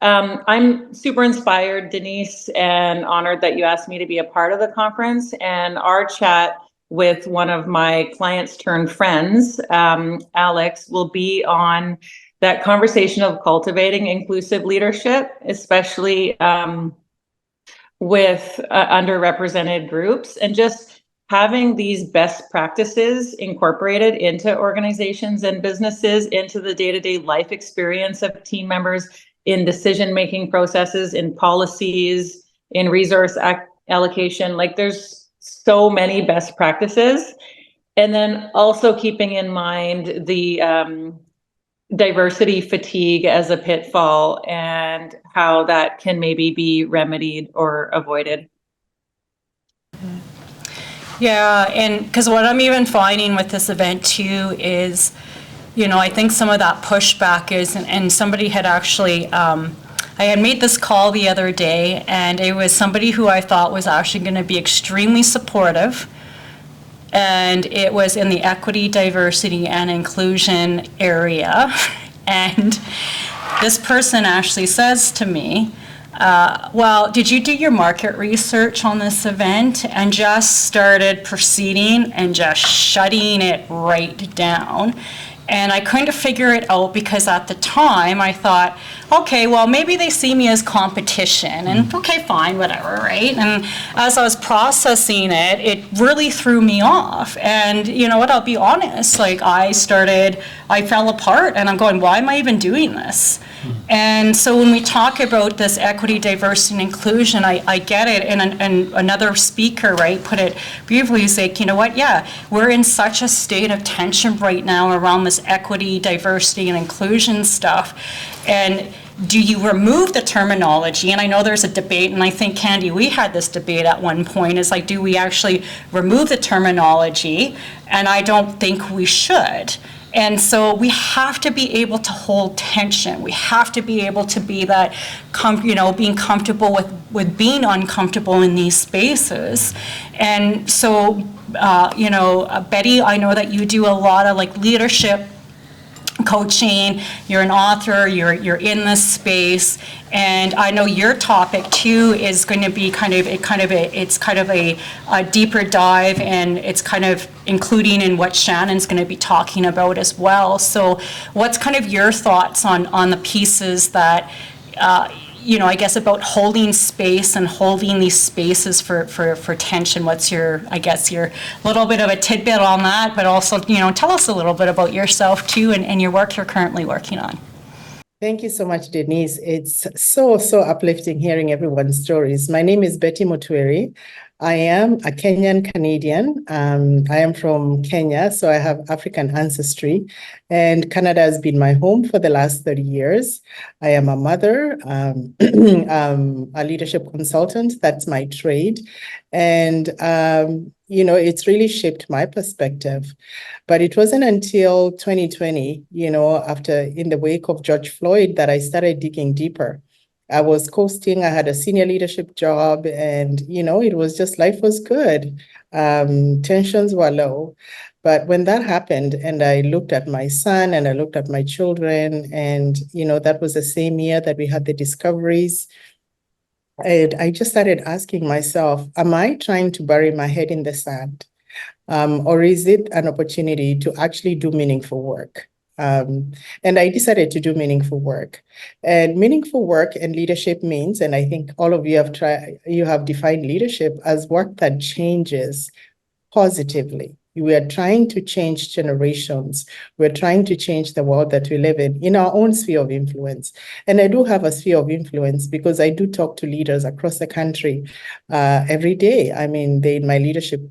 I'm super inspired, Denise, and honored that you asked me to be a part of the conference. And our chat with one of my clients turned friends, Alex, will be on that conversation of cultivating inclusive leadership, especially with underrepresented groups, and just having these best practices incorporated into organizations and businesses, into the day-to-day life experience of team members, in decision-making processes, in policies, in resource allocation. Like, there's so many best practices. And then also keeping in mind the diversity fatigue as a pitfall and how that can maybe be remedied or avoided. Yeah, and because what I'm even finding with this event too is, I think some of that pushback is, and somebody had actually, I had made this call the other day, and it was somebody who I thought was actually going to be extremely supportive. And it was in the equity, diversity, and inclusion area. And this person actually says to me, well, did you do your market research on this event? And just started proceeding and just shutting it right down. And I couldn't figure it out because at the time I thought, okay, well, maybe they see me as competition, and okay, fine, whatever, right? And as I was processing it, it really threw me off. And you know what, I'll be honest, like I fell apart, and I'm going, why am I even doing this? And so when we talk about this equity, diversity, and inclusion, I get it. And another speaker, right, put it beautifully. He's like, you know what? Yeah, we're in such a state of tension right now around this equity, diversity, and inclusion stuff. And do you remove the terminology? And I know there's a debate, and I think, Candy, we had this debate at one point. It's like, do we actually remove the terminology? And I don't think we should. And so we have to be able to hold tension. We have to be able to be that, being comfortable with being uncomfortable in these spaces. And so, Betty, I know that you do a lot of like leadership coaching. You're an author. You're in this space, and I know your topic too is going to be it's kind of a deeper dive, and it's kind of including in what Shannon's going to be talking about as well. So, what's kind of your thoughts on the pieces that I guess about holding space and holding these spaces for tension? What's your little bit of a tidbit on that, but also, tell us a little bit about yourself too, and your work you're currently working on. Thank you so much, Denise. It's so uplifting hearing everyone's stories. My name is Betty Mutweri. I am a Kenyan Canadian. I am from Kenya, so I have African ancestry, and Canada has been my home for the last 30 years. I am a mother, a leadership consultant. That's my trade. And, it's really shaped my perspective. But it wasn't until 2020, in the wake of George Floyd, that I started digging deeper. I was coasting, I had a senior leadership job, and, it was just, life was good. Tensions were low. But when that happened, and I looked at my son and I looked at my children, and, that was the same year that we had the discoveries. And I just started asking myself, am I trying to bury my head in the sand? Or is it an opportunity to actually do meaningful work? And I decided to do meaningful work. And meaningful work and leadership means, and I think all of you have defined leadership as work that changes positively. We are trying to change generations. We're trying to change the world that we live in our own sphere of influence. And I do have a sphere of influence because I do talk to leaders across the country every day. I mean, they in my leadership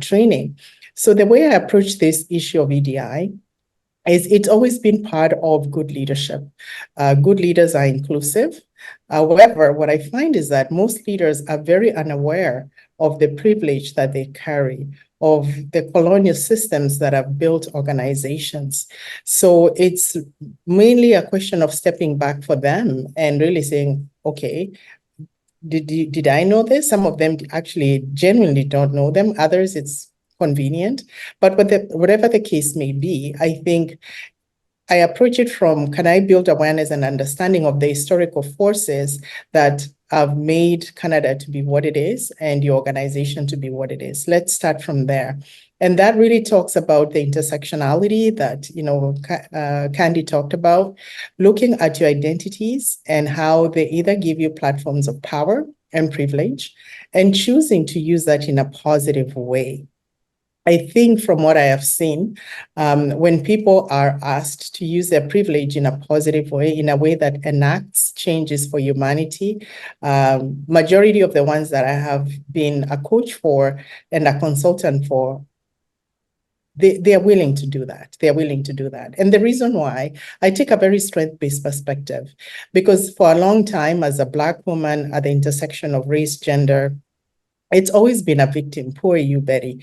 training. So the way I approach this issue of EDI is it's always been part of good leadership. Good leaders are inclusive. However, what I find is that most leaders are very unaware of the privilege that they carry, of the colonial systems that have built organizations. So it's mainly a question of stepping back for them and really saying, okay, did I know this? Some of them actually genuinely don't know them. Others, it's convenient. But whatever the case may be, I think I approach it from, can I build awareness and understanding of the historical forces that have made Canada to be what it is and the organization to be what it is? Let's start from there. And that really talks about the intersectionality that, Candy talked about, looking at your identities and how they either give you platforms of power and privilege and choosing to use that in a positive way. I think from what I have seen, when people are asked to use their privilege in a positive way, in a way that enacts changes for humanity, majority of the ones that I have been a coach for and a consultant for, they are willing to do that. They're willing to do that. And the reason why, I take a very strength-based perspective, because for a long time as a Black woman at the intersection of race, gender, it's always been a victim. Poor you, Betty,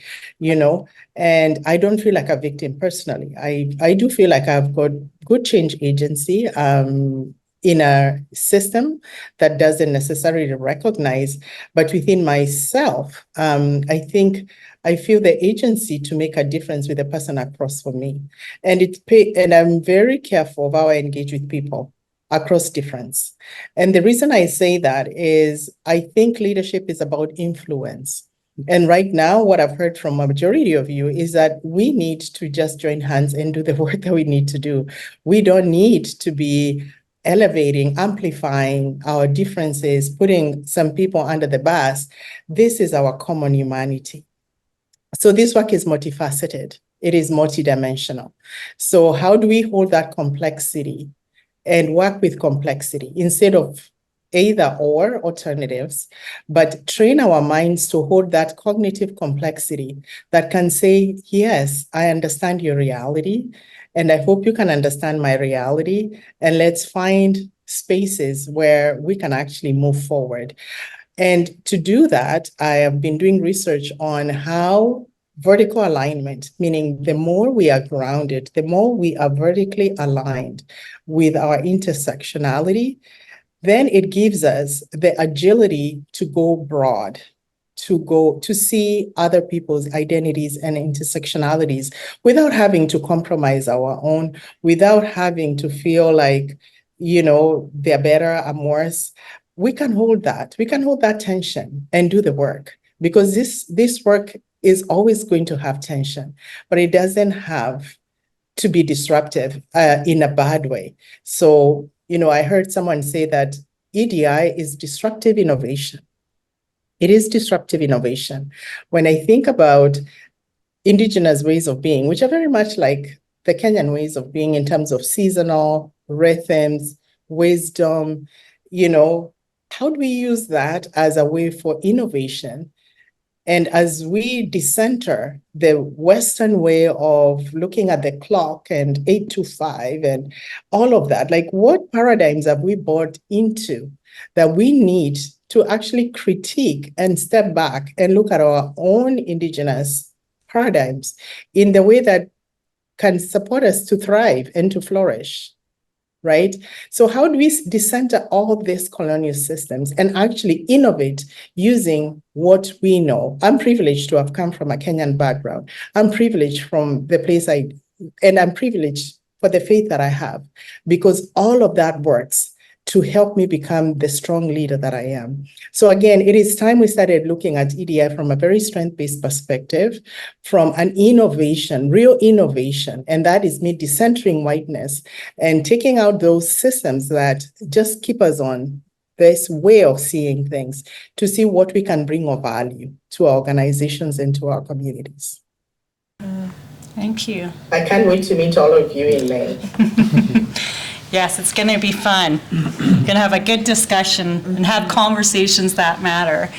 and I don't feel like a victim personally. I do feel like I've got good change agency in a system that doesn't necessarily recognize, but within myself, I think I feel the agency to make a difference with the person across from me. And I'm very careful of how I engage with people across difference. And the reason I say that is I think leadership is about influence. And right now, what I've heard from a majority of you is that we need to just join hands and do the work that we need to do. We don't need to be elevating, amplifying our differences, putting some people under the bus. This is our common humanity. So this work is multifaceted. It is multidimensional. So how do we hold that complexity and work with complexity instead of either or alternatives, but train our minds to hold that cognitive complexity that can say, yes, I understand your reality, and I hope you can understand my reality, and let's find spaces where we can actually move forward. And to do that, I have been doing research on how vertical alignment, meaning the more we are grounded, the more we are vertically aligned with our intersectionality, then it gives us the agility to go broad, to see other people's identities and intersectionalities without having to compromise our own, without having to feel like, they're better, I'm worse. We can hold that. We can hold that tension and do the work, because this work is always going to have tension, but it doesn't have to be disruptive in a bad way. So, I heard someone say that EDI is disruptive innovation. It is disruptive innovation. When I think about indigenous ways of being, which are very much like the Kenyan ways of being in terms of seasonal rhythms, wisdom, how do we use that as a way for innovation? And as we decenter the Western way of looking at the clock and 8 to 5 and all of that, like what paradigms have we bought into that we need to actually critique and step back and look at our own indigenous paradigms in the way that can support us to thrive and to flourish? Right? So how do we decenter all these colonial systems and actually innovate using what we know? I'm privileged to have come from a Kenyan background. I'm privileged from the place and I'm privileged for the faith that I have, because all of that works to help me become the strong leader that I am. So again, it is time we started looking at EDI from a very strength-based perspective, from an innovation, real innovation, and that is me decentering whiteness and taking out those systems that just keep us on this way of seeing things to see what we can bring of value to our organizations and to our communities. Thank you. I can't wait to meet all of you in May. Yes, it's going to be fun. Going to have a good discussion and have conversations that matter.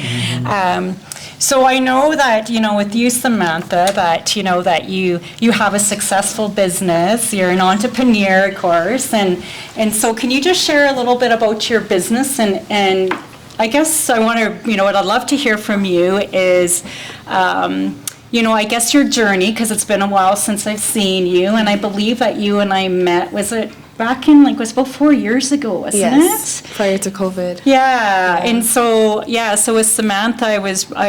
So I know that, with you, Samantha, that, that you have a successful business. You're an entrepreneur, of course. And so can you just share a little bit about your business? And I guess I want to, what I'd love to hear from you is, I guess your journey, because it's been a while since I've seen you. And I believe that you and I met, was it back in, it was about 4 years ago, wasn't it? Prior to COVID. Yeah, and so with Samantha, I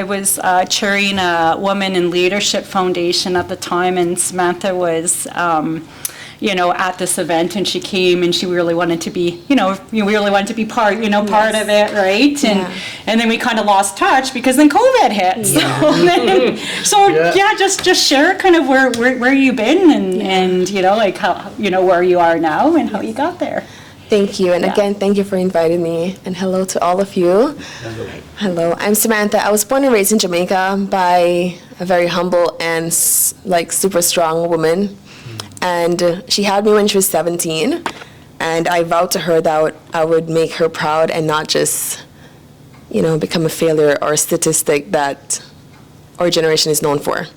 was chairing a Women in Leadership Foundation at the time, and Samantha was, at this event, and she came, and she really wanted to be, we really wanted to be part of it, right? And then we kind of lost touch because then COVID hit. Just share kind of where you've been and like how where you are now and how you got there. Thank you, and again, thank you for inviting me, and hello to all of you. Hello, I'm Samantha. I was born and raised in Jamaica by a very humble and super strong woman. And she had me when she was 17, and I vowed to her that I would make her proud and not just, become a failure or a statistic that our generation is known for.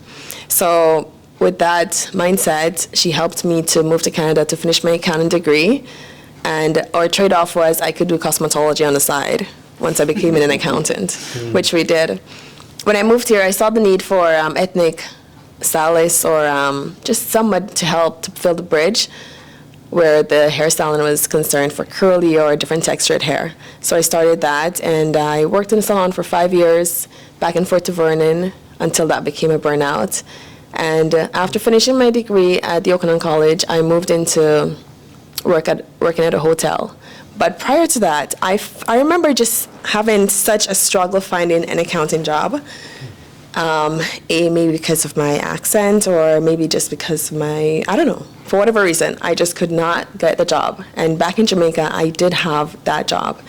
So with that mindset, she helped me to move to Canada to finish my accounting degree, and our trade-off was I could do cosmetology on the side once I became an accountant, which we did. When I moved here, I saw the need for ethnic stylists or just someone to help to fill the bridge where the hairstyling was concerned for curly or different textured hair. So I started that, and I worked in a salon for 5 years back and forth to Vernon until that became a burnout. And after finishing my degree at the Oakland College, I moved into working at a hotel. But prior to that, I remember just having such a struggle finding an accounting job. Maybe because of my accent or maybe just because of I don't know, for whatever reason, I just could not get the job. And back in Jamaica, I did have that job.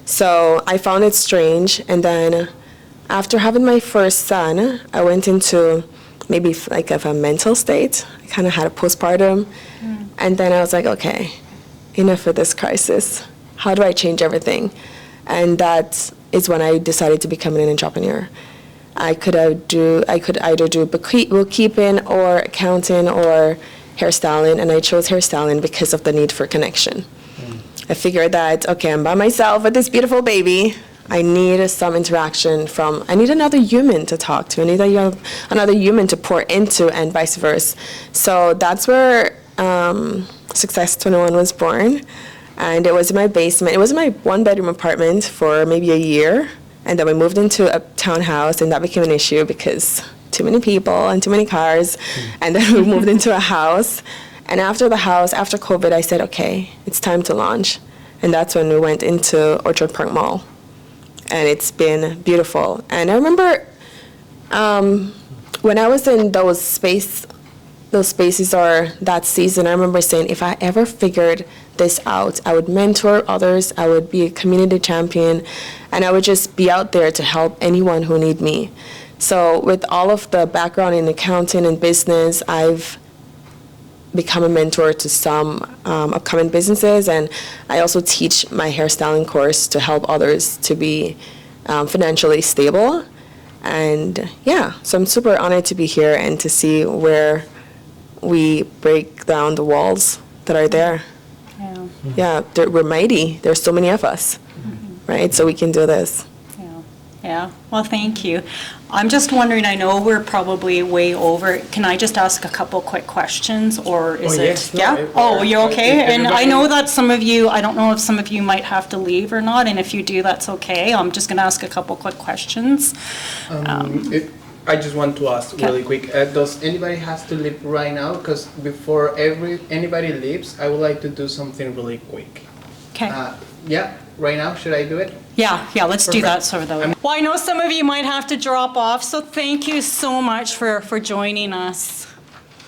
So I found it strange. And then after having my first son, I went into maybe like a mental state. I kind of had a postpartum. And then I was like, okay, enough of this crisis. How do I change everything? And that is when I decided to become an entrepreneur. I could either do bookkeeping or accounting or hairstyling, and I chose hairstyling because of the need for connection. I figured that, okay, I'm by myself with this beautiful baby. I need some interaction I need another human to talk to. I need another human to pour into, and vice versa. So that's where Success 21 was born. And it was in my basement. It was in my one-bedroom apartment for maybe a year. And then we moved into a townhouse, and that became an issue because too many people and too many cars. And then we moved into a house. And after COVID, I said, okay, it's time to launch. And that's when we went into Orchard Park Mall. And it's been beautiful. And I remember when I was in those spaces or that season, I remember saying, if I ever figured this out, I would mentor others, I would be a community champion, and I would just be out there to help anyone who need me. So with all of the background in accounting and business, I've become a mentor to some upcoming businesses, and I also teach my hairstyling course to help others to be financially stable. And so I'm super honored to be here and to see where we break down the walls that are there. We're mighty. There's so many of us, right? So we can do this. Yeah. Well, thank you. I'm just wondering, I know we're probably way over. Can I just ask a couple quick questions, or is it? Yes. Yeah? Oh, you're okay? And I know that some of you, I don't know if some of you might have to leave or not, and if you do, that's okay. I'm just going to ask a couple quick questions. I just want to ask really quick, does anybody has to leave right now? Because before anybody leaves, I would like to do something really quick. Okay. Yeah, right now, should I do it? Yeah, let's do that Perfect. so that. Well, I know some of you might have to drop off, so thank you so much for joining us.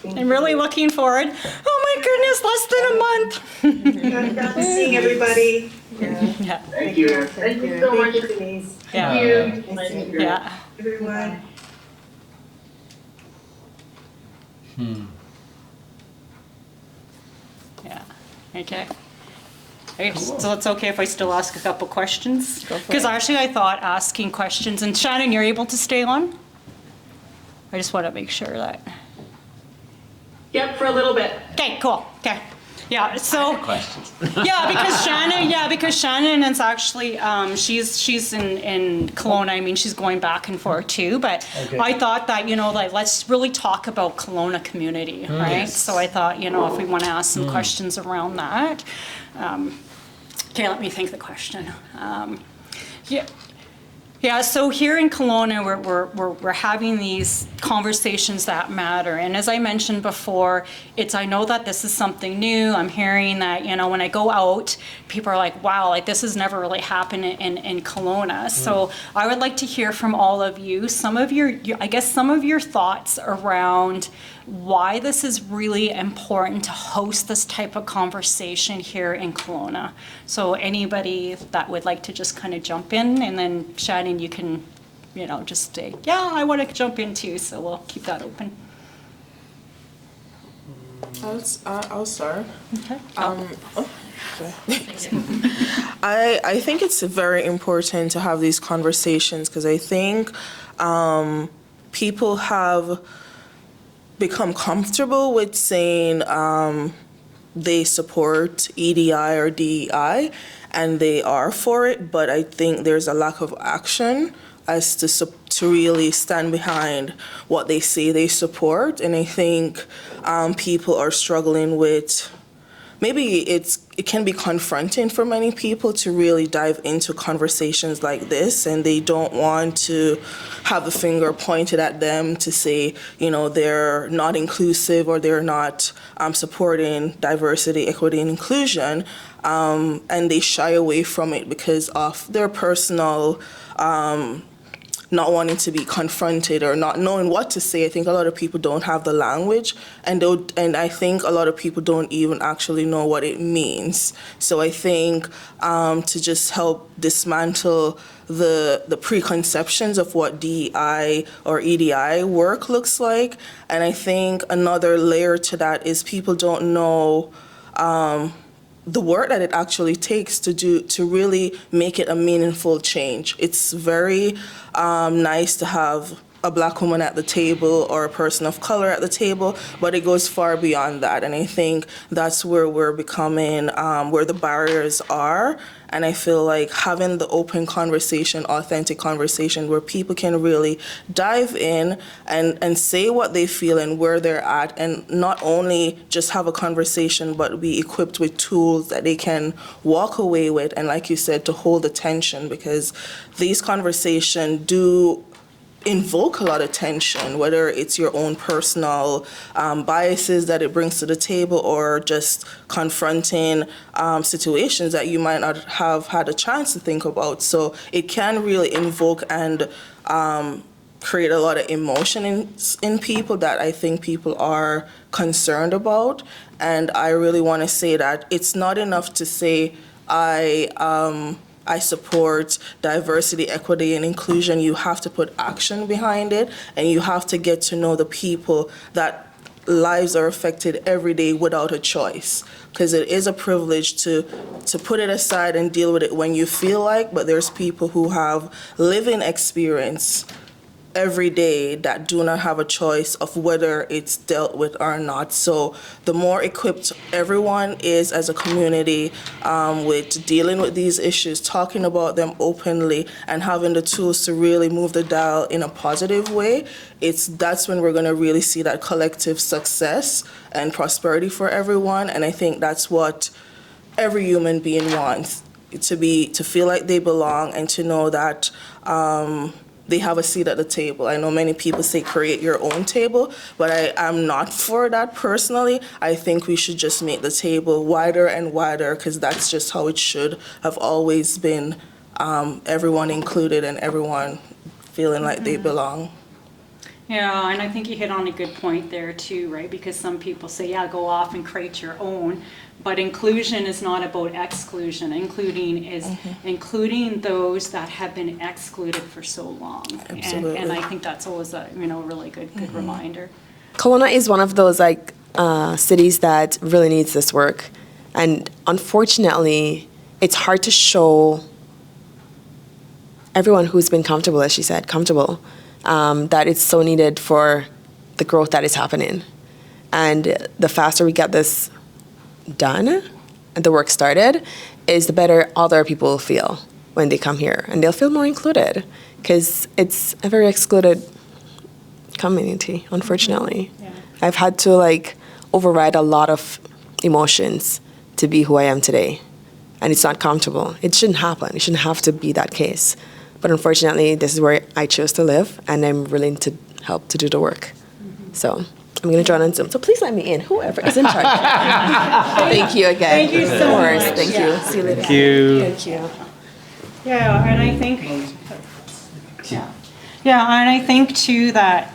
I'm really looking forward. Oh my goodness, less than a month. Nice seeing everybody. Yeah. Thank you. Thank you so much. Denise. Yeah. Thank you. Yeah. Everyone. Yeah. Okay. Okay, so it's okay if I still ask a couple questions? Because actually I thought asking questions, and Shannon, you're able to stay on? I just want to make sure that. Yep, for a little bit. Okay, cool. Okay. Yeah, so. Questions. Because Shannon is actually, she's in Kelowna. I mean, she's going back and forth too, but Okay. I thought that, like, let's really talk about Kelowna community, right? Yes. So I thought, if we want to ask some questions around that. Okay, let me think the question. Yeah, so here in Kelowna, we're having these conversations that matter. And as I mentioned before, I know that this is something new. I'm hearing that, when I go out, people are like, wow, like this has never really happened in Kelowna. So I would like to hear from all of you, some of your thoughts around why this is really important to host this type of conversation here in Kelowna. So anybody that would like to just kind of jump in, and then Shannon, you can, just say, yeah, I want to jump in too, so we'll keep that open. I'll start. Okay. I think it's very important to have these conversations because I think people have become comfortable with saying they support EDI or DEI, and they are for it, but I think there's a lack of action as to really stand behind what they say they support, and I think people are struggling with. Maybe it can be confronting for many people to really dive into conversations like this, and they don't want to have the finger pointed at them to say, they're not inclusive or they're not supporting diversity, equity, and inclusion, and they shy away from it because of their personal not wanting to be confronted or not knowing what to say. I think a lot of people don't have the language, and I think a lot of people don't even actually know what it means. So I think to just help dismantle the preconceptions of what DEI or EDI work looks like, and I think another layer to that is people don't know the work that it actually takes to really make it a meaningful change. It's very nice to have a Black woman at the table or a person of color at the table, but it goes far beyond that. And I think that's where we're becoming, where the barriers are. And I feel like having the open conversation, authentic conversation, where people can really dive in and say what they feel and where they're at, and not only just have a conversation, but be equipped with tools that they can walk away with, and like you said, to hold attention, because these conversations do invoke a lot of tension, whether it's your own personal biases that it brings to the table, or just confronting situations that you might not have had a chance to think about. So it can really invoke and create a lot of emotion in people that I think people are concerned about. And I really want to say that it's not enough to say, I support diversity, equity, and inclusion. You have to put action behind it, and you have to get to know the people that lives are affected every day without a choice. Because it is a privilege to put it aside and deal with it when you feel like, but there's people who have living experience every day that do not have a choice of whether it's dealt with or not. So the more equipped everyone is as a community with dealing with these issues, talking about them openly, and having the tools to really move the dial in a positive way, that's when we're going to really see that collective success and prosperity for everyone. And I think that's what every human being wants, to feel like they belong, and to know that they have a seat at the table. I know many people say create your own table, but I am not for that personally. I think we should just make the table wider and wider, because that's just how it should have always been, everyone included and everyone feeling like they belong. Yeah, and I think you hit on a good point there too, right? Because some people say, yeah, go off and create your own. But inclusion is not about exclusion. Including is including those that have been excluded for so long. Absolutely. And I think that's always a really good reminder. Kelowna is one of those cities that really needs this work, and unfortunately, it's hard to show everyone who's been comfortable, as she said, that it's so needed for the growth that is happening. And the faster we get this done and the work started, is the better other people will feel when they come here, and they'll feel more included, because it's a very excluded community, unfortunately. Yeah. I've had to override a lot of emotions to be who I am today, and it's not comfortable. It shouldn't happen. It shouldn't have to be that case. But unfortunately, this is where I chose to live, and I'm willing to help to do the work. So I'm going to join on Zoom. So please let me in, whoever is in charge. Thank you again. Thank you so much. Thank you. See you later. Thank you. Thank you. Yeah, and I think, and I think too that,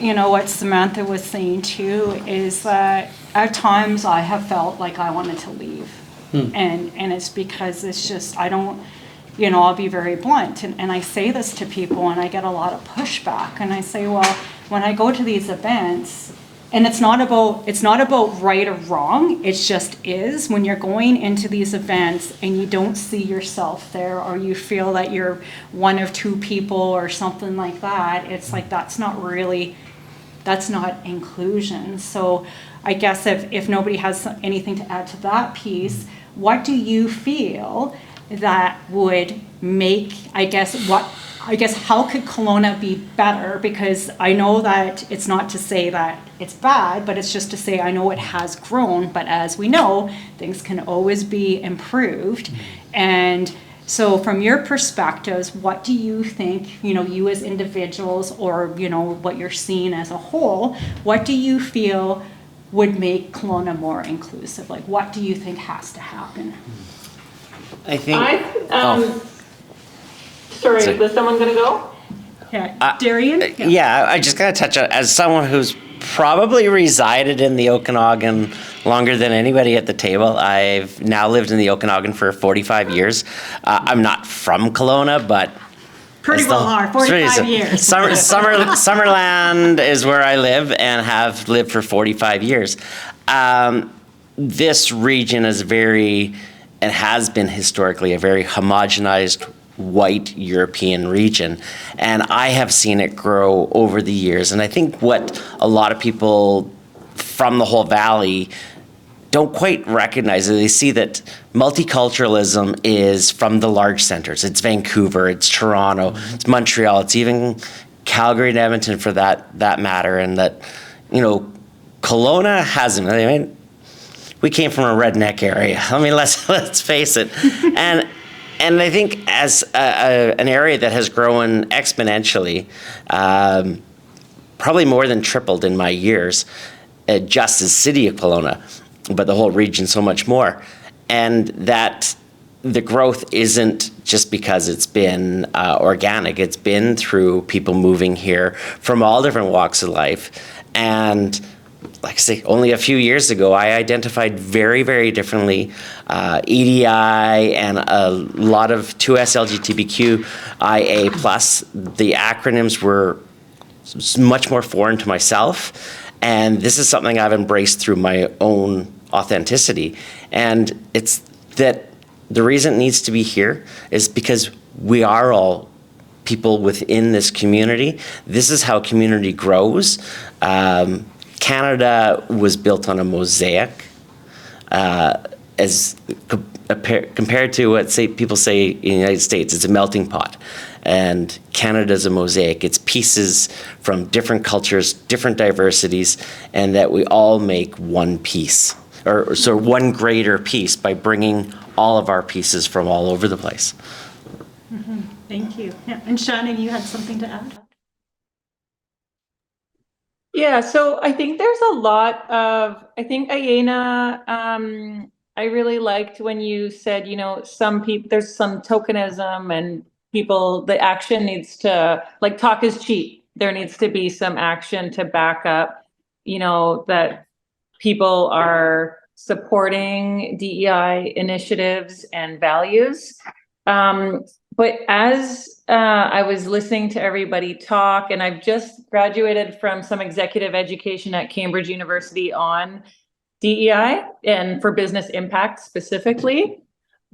what Samantha was saying too, is that at times I have felt like I wanted to leave. And it's because it's just, I don't, I'll be very blunt, and I say this to people, and I get a lot of pushback, and I say, well, when I go to these events, and it's not about right or wrong, it just is, when you're going into these events and you don't see yourself there, or you feel that you're one of two people or something like that, it's like that's not inclusion. So I guess if nobody has anything to add to that piece, what do you feel that would make, how could Kelowna be better? Because I know that it's not to say that it's bad, but it's just to say I know it has grown, but as we know, things can always be improved. And so from your perspectives, what do you think, you as individuals, or, what you're seeing as a whole, what do you feel would make Kelowna more inclusive? Like, what do you think has to happen? I think. Sorry, was someone going to go? Yeah, Darian? Yeah, I just got to touch on, as someone who's probably resided in the Okanagan longer than anybody at the table. I've now lived in the Okanagan for 45 years. I'm not from Kelowna, but pretty well are, 45 years. Summerland is where I live and have lived for 45 years. This region is it has been historically a very homogenized white European region, and I have seen it grow over the years. And I think what a lot of people from the whole valley don't quite recognize is they see that multiculturalism is from the large centers. It's Vancouver, it's Toronto, it's Montreal, it's even Calgary and Edmonton for that matter, and that, Kelowna hasn't. I mean, we came from a redneck area. I mean, let's face it. And I think as an area that has grown exponentially, probably more than tripled in my years, just as city of Kelowna, but the whole region so much more. And that the growth isn't just because it's been organic. It's been through people moving here from all different walks of life. And like I say, only a few years ago, I identified very, very differently. EDI and a lot of 2S LGBTQIA+. The acronyms were much more foreign to myself. And this is something I've embraced through my own authenticity. And it's that the reason it needs to be here is because we are all people within this community. This is how community grows. Canada was built on a mosaic, as compared to what people say in the United States. It's a melting pot, and Canada's a mosaic. It's pieces from different cultures, different diversities, and that we all make one piece, or so one greater piece by bringing all of our pieces from all over the place. thank you. Yeah. And Shannon, you had something to add? Yeah, so I think there's a lot of, I think Ayana, I really liked when you said, you know, some people, there's some tokenism and people, the action needs to, like, talk is cheap. There needs to be some action to back up, you know, that people are supporting DEI initiatives and values. But as I was listening to everybody talk, and I've just graduated from some executive education at Cambridge University on DEI and for business impact specifically,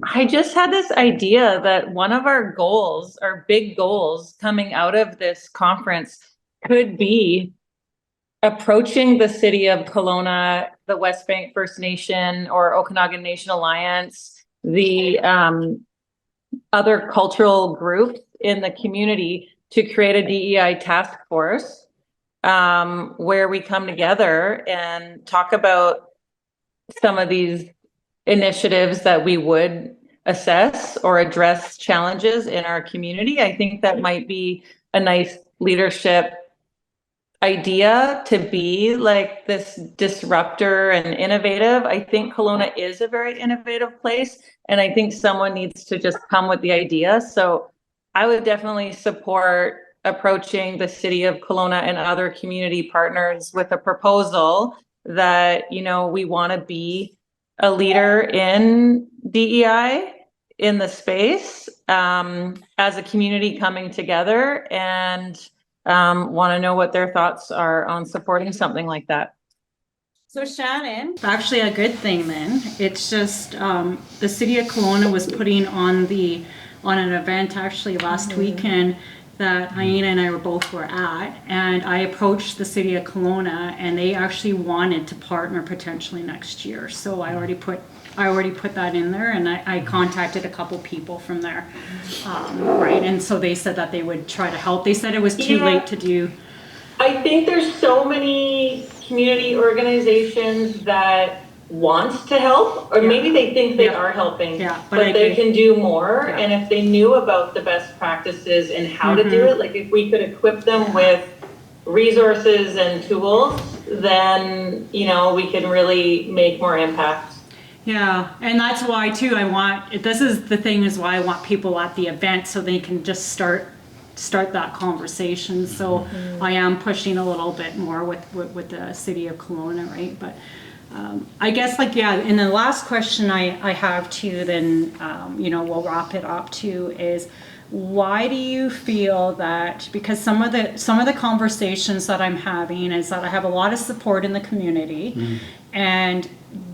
I just had this idea that one of our goals, our big goals coming out of this conference could be approaching the city of Kelowna, the West Bank First Nation or Okanagan Nation Alliance, the other cultural groups in the community to create a DEI task force where we come together and talk about some of these initiatives that we would assess or address challenges in our community. I think that might be a nice leadership idea to be like this disruptor and innovative. I think Kelowna is a very innovative place, and I think someone needs to just come with the idea. So I would definitely support approaching the city of Kelowna and other community partners with a proposal that, you know, we want to be a leader in DEI in the space as a community coming together, and want to know what their thoughts are on supporting something like that. So Shannon, it's actually a good thing then. It's just the city of Kelowna was putting on an event actually last weekend that Aina and I were at, and I approached the city of Kelowna, and they actually wanted to partner potentially next year. So I already put that in there, and I contacted a couple people from there, right? And so they said that they would try to help. They said it was too late to do. I think there's so many community organizations that want to help, or maybe they think they are helping, but they can do more. And if they knew about the best practices and how to do it, like if we could equip them with resources and tools, then, you know, we can really make more impact. Yeah, and that's why too this is the thing, is why I want people at the event so they can just start that conversation. So I am pushing a little bit more with the city of Kelowna, right? But I guess and the last question I have too, then we'll wrap it up too, is why do you feel that, because some of the conversations that I'm having is that I have a lot of support in the community,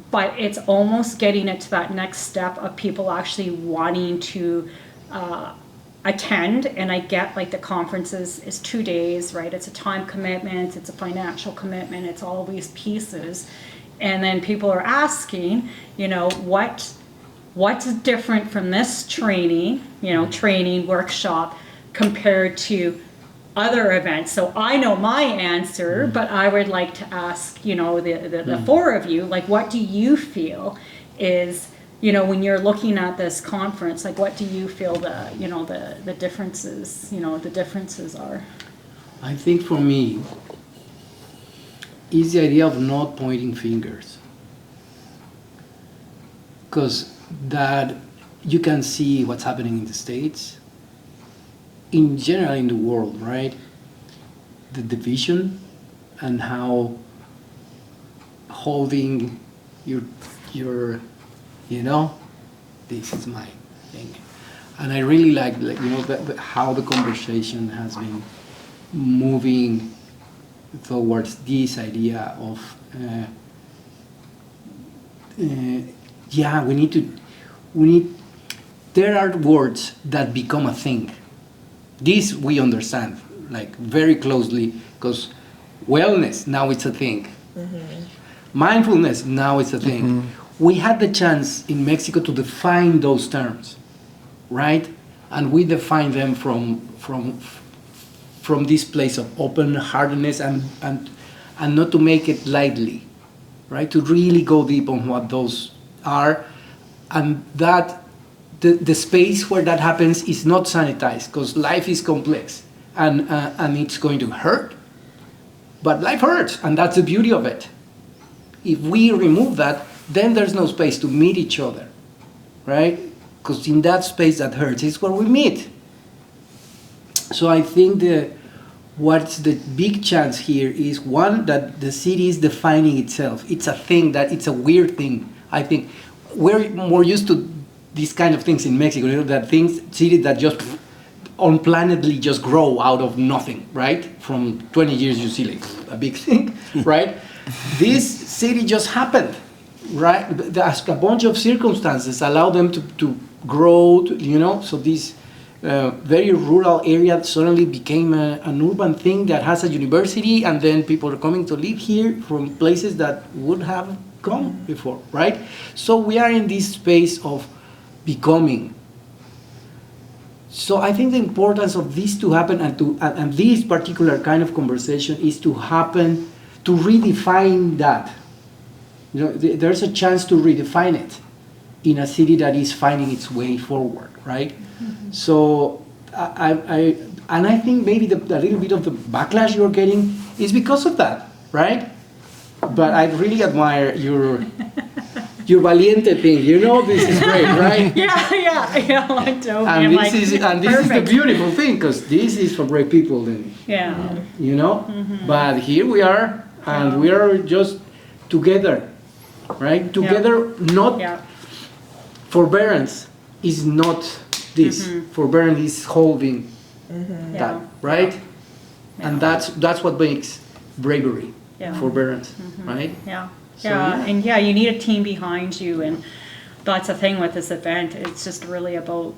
but it's almost getting it to that next step of people actually wanting to attend. And I get like the conferences is 2 days, right? It's a time commitment, it's a financial commitment, it's all these pieces. And then people are asking, what's different from this training workshop compared to other events? So I know my answer, but I would like to ask, the four of you, like, what do you feel is, when you're looking at this conference, like, what do you feel the differences are? I think for me, is the idea of not pointing fingers, because that you can see what's happening in the States, in general in the world, right? The division and how holding your this is my thing, and I really like how the conversation has been moving towards this idea of there are words that become a thing. This we understand like very closely, because wellness, now it's a thing. Mindfulness, now it's a thing. We had the chance in Mexico to define those terms, right? And we define them from this place of open-heartedness and not to make it lightly, right? To really go deep on what those are, and that the space where that happens is not sanitized because life is complex and it's going to hurt. But life hurts, and that's the beauty of it. If we remove that, then there's no space to meet each other, right? Because in that space that hurts is where we meet. So I think what's the big chance here is, one, that the city is defining itself. It's a thing it's a weird thing. I think we're more used to these kind of things in Mexico, that cities that just unplannedly just grow out of nothing, right? From 20 years you see like a big thing, right? This city just happened, right? A bunch of circumstances allow them to grow, so this very rural area suddenly became an urban thing that has a university, and then people are coming to live here from places that would have come before, right? So we are in this space of becoming. So I think the importance of this to happen, and this particular kind of conversation is to happen, to redefine that. There's a chance to redefine it in a city that is finding its way forward, right? Mm-hmm. So I think maybe the little bit of the backlash you're getting is because of that, right? But I really admire your valiente thing. This is great, right? Yeah. I don't. And this is the beautiful thing, because this is for great people. Then. Yeah. Mm-hmm. But here we are, and we are just together, right? Together, not forbearance is not this. Mm-hmm. Forbearance is holding that, right? Yeah. And that's what makes bravery. Yeah. Forbearance, right? Yeah. So, and you need a team behind you, and that's the thing with this event. It's just really about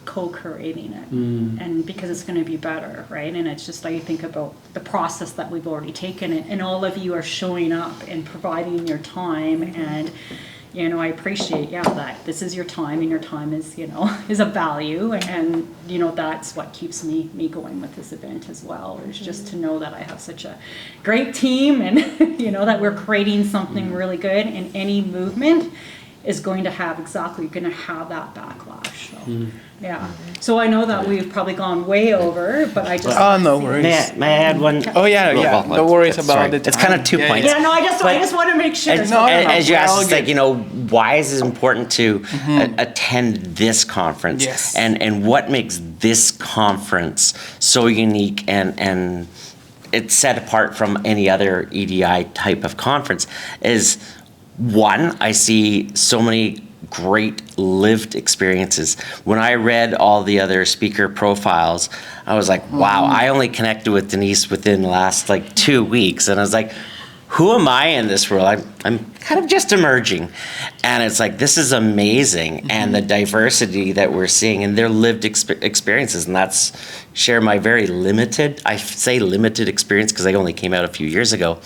co-creating it, and because it's going to be better, right? And it's just like you think about the process that we've already taken, and all of you are showing up and providing your time, and I appreciate that this is your time, and your time is is a value, and that's what keeps me going with this event as well, is just to know that I have such a great team, and that we're creating something really good, and any movement is going to have that backlash. So, So I know that we've probably gone way over, but I just no worries. May I add one? Oh yeah. No worries about it. It's kind of 2 points. Yeah, no, I just want to make sure. As you asked, it's why is it important to attend this conference? Yes. And what makes this conference so unique and it's set apart from any other EDI type of conference is, one, I see so many great lived experiences. When I read all the other speaker profiles, I was like, wow, I only connected with Denise within the last 2 weeks. And I was like, who am I in this world? I'm kind of just emerging. And it's like, this is amazing. And the diversity that we're seeing and their lived experiences. And that's share my very limited, I say limited experience because I only came out a few years ago.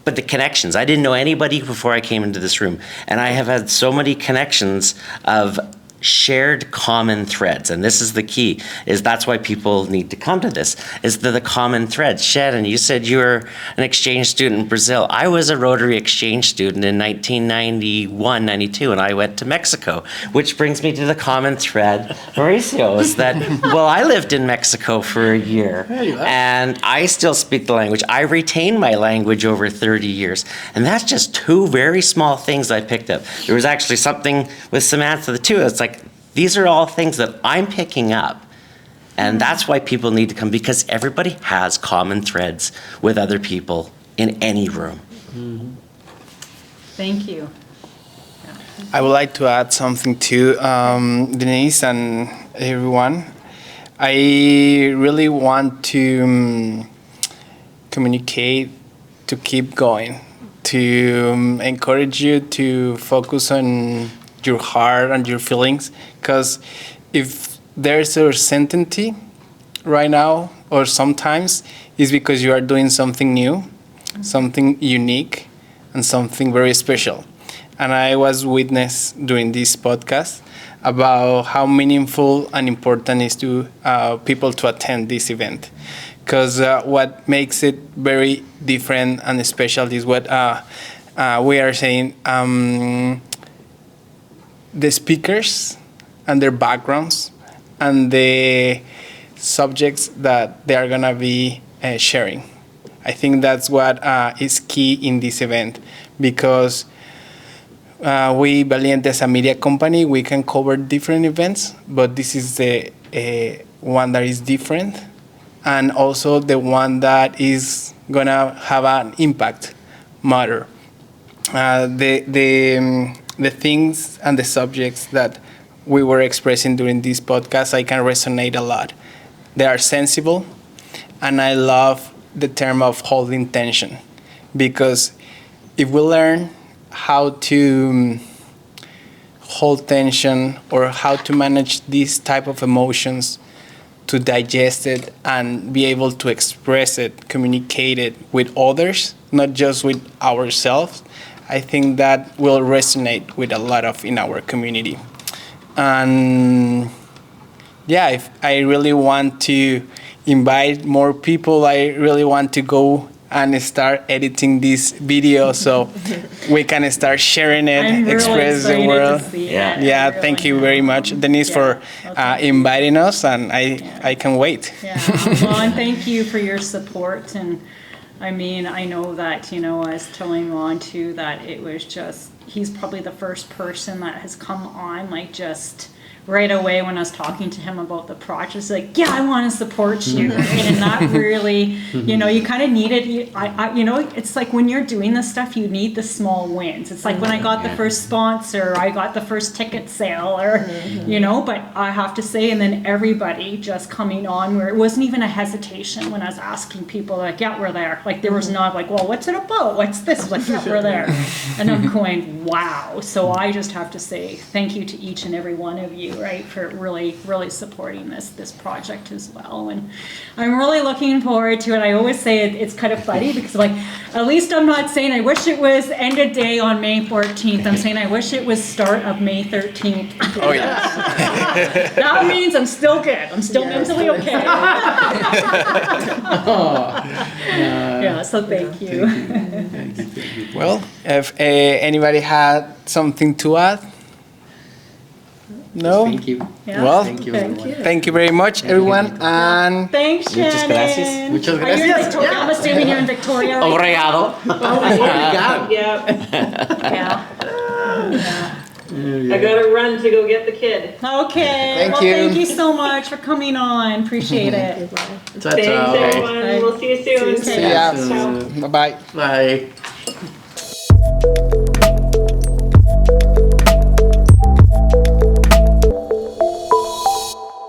But the connections, I didn't know anybody before I came into this room. And I have had so many connections of shared common threads. And this is the key, is that's why people need to come to this, is the common threads. Shannon, you said you were an exchange student in Brazil. I was a Rotary exchange student in 1991, 92, and I went to Mexico, which brings me to the common thread, Mauricio, is that, well, I lived in Mexico for a year, and I still speak the language. I retained my language over 30 years, and that's just two very small things I picked up. There was actually something with Samantha, too. It's like, these are all things that I'm picking up. And that's why people need to come, because everybody has common threads with other people in any room. Mm-hmm. Thank you. I would like to add something to Denise and everyone. I really want to communicate, to keep going, to encourage you to focus on your heart and your feelings, because if there's uncertainty right now or sometimes, it's because you are doing something new, something unique, and something very special. And I was witness during this podcast about how meaningful and important is to people to attend this event, because what makes it very different and special is what we are saying. the speakers and their backgrounds and the subjects that they are gonna be sharing. I think that's what is key in this event, because we, Valiente, as a media company, we can cover different events, but this is the one that is different, and also the one that is gonna have an impact matter. The things and the subjects that we were expressing during this podcast, I can resonate a lot. They are sensible, and I love the term of holding tension, because if we learn how to hold tension or how to manage these type of emotions, to digest it and be able to express it, communicate it with others, not just with ourselves, I think that will resonate with a lot of in our community. And yeah, if I really want to invite more people, I really want to go and start editing this video so we can start sharing it, I'm really express the excited world. to see Yeah. it. Yeah, I thank really you very am. much, Denise, for inviting us, and I can wait. Yeah, well, and thank you for your support. And I mean, I know that, you know, I was telling Ron too, that it was just, he's probably the first person that has come on, like, just right away when I was talking to him about the project. It's like, yeah, I want to support you. Right? And that really, you know, you kind of need it. You know, it's like when you're doing this stuff, you need the small wins. It's like when I got the first sponsor, I got the first ticket sale, or, you know, but I have to say, and then everybody just coming on, where it wasn't even a hesitation when I was asking people, like, yeah, we're there. Like, there was not like, well, what's it about? What's this? Like, yeah, we're there. And I'm going, wow. So I just have to say thank you to each and every one of you, right, for really supporting this project as well. And I'm really looking forward to it. I always say it's kind of funny because, like, at least I'm not saying I wish it was end of day on May 14th. I'm saying I wish it was start of May 13th. Oh yeah. That means I'm still good. I'm still mentally okay. Yeah, so thank you. Well, if anybody had something to add? No? Thank you. Yeah. Well, Thank you. thank you very much, everyone. And Thanks, Muchas Shannon. gracias. Muchas Are you in gracias. Victoria? I'm assuming you're in Victoria. Right? obrigado. Obrigado. Yeah. I gotta run to go get the kid. Okay. Thank you. Thank you so much for coming on. Appreciate it. Ciao, Thanks, ciao. everyone. We'll see you soon. see ya. Bye-bye. Bye.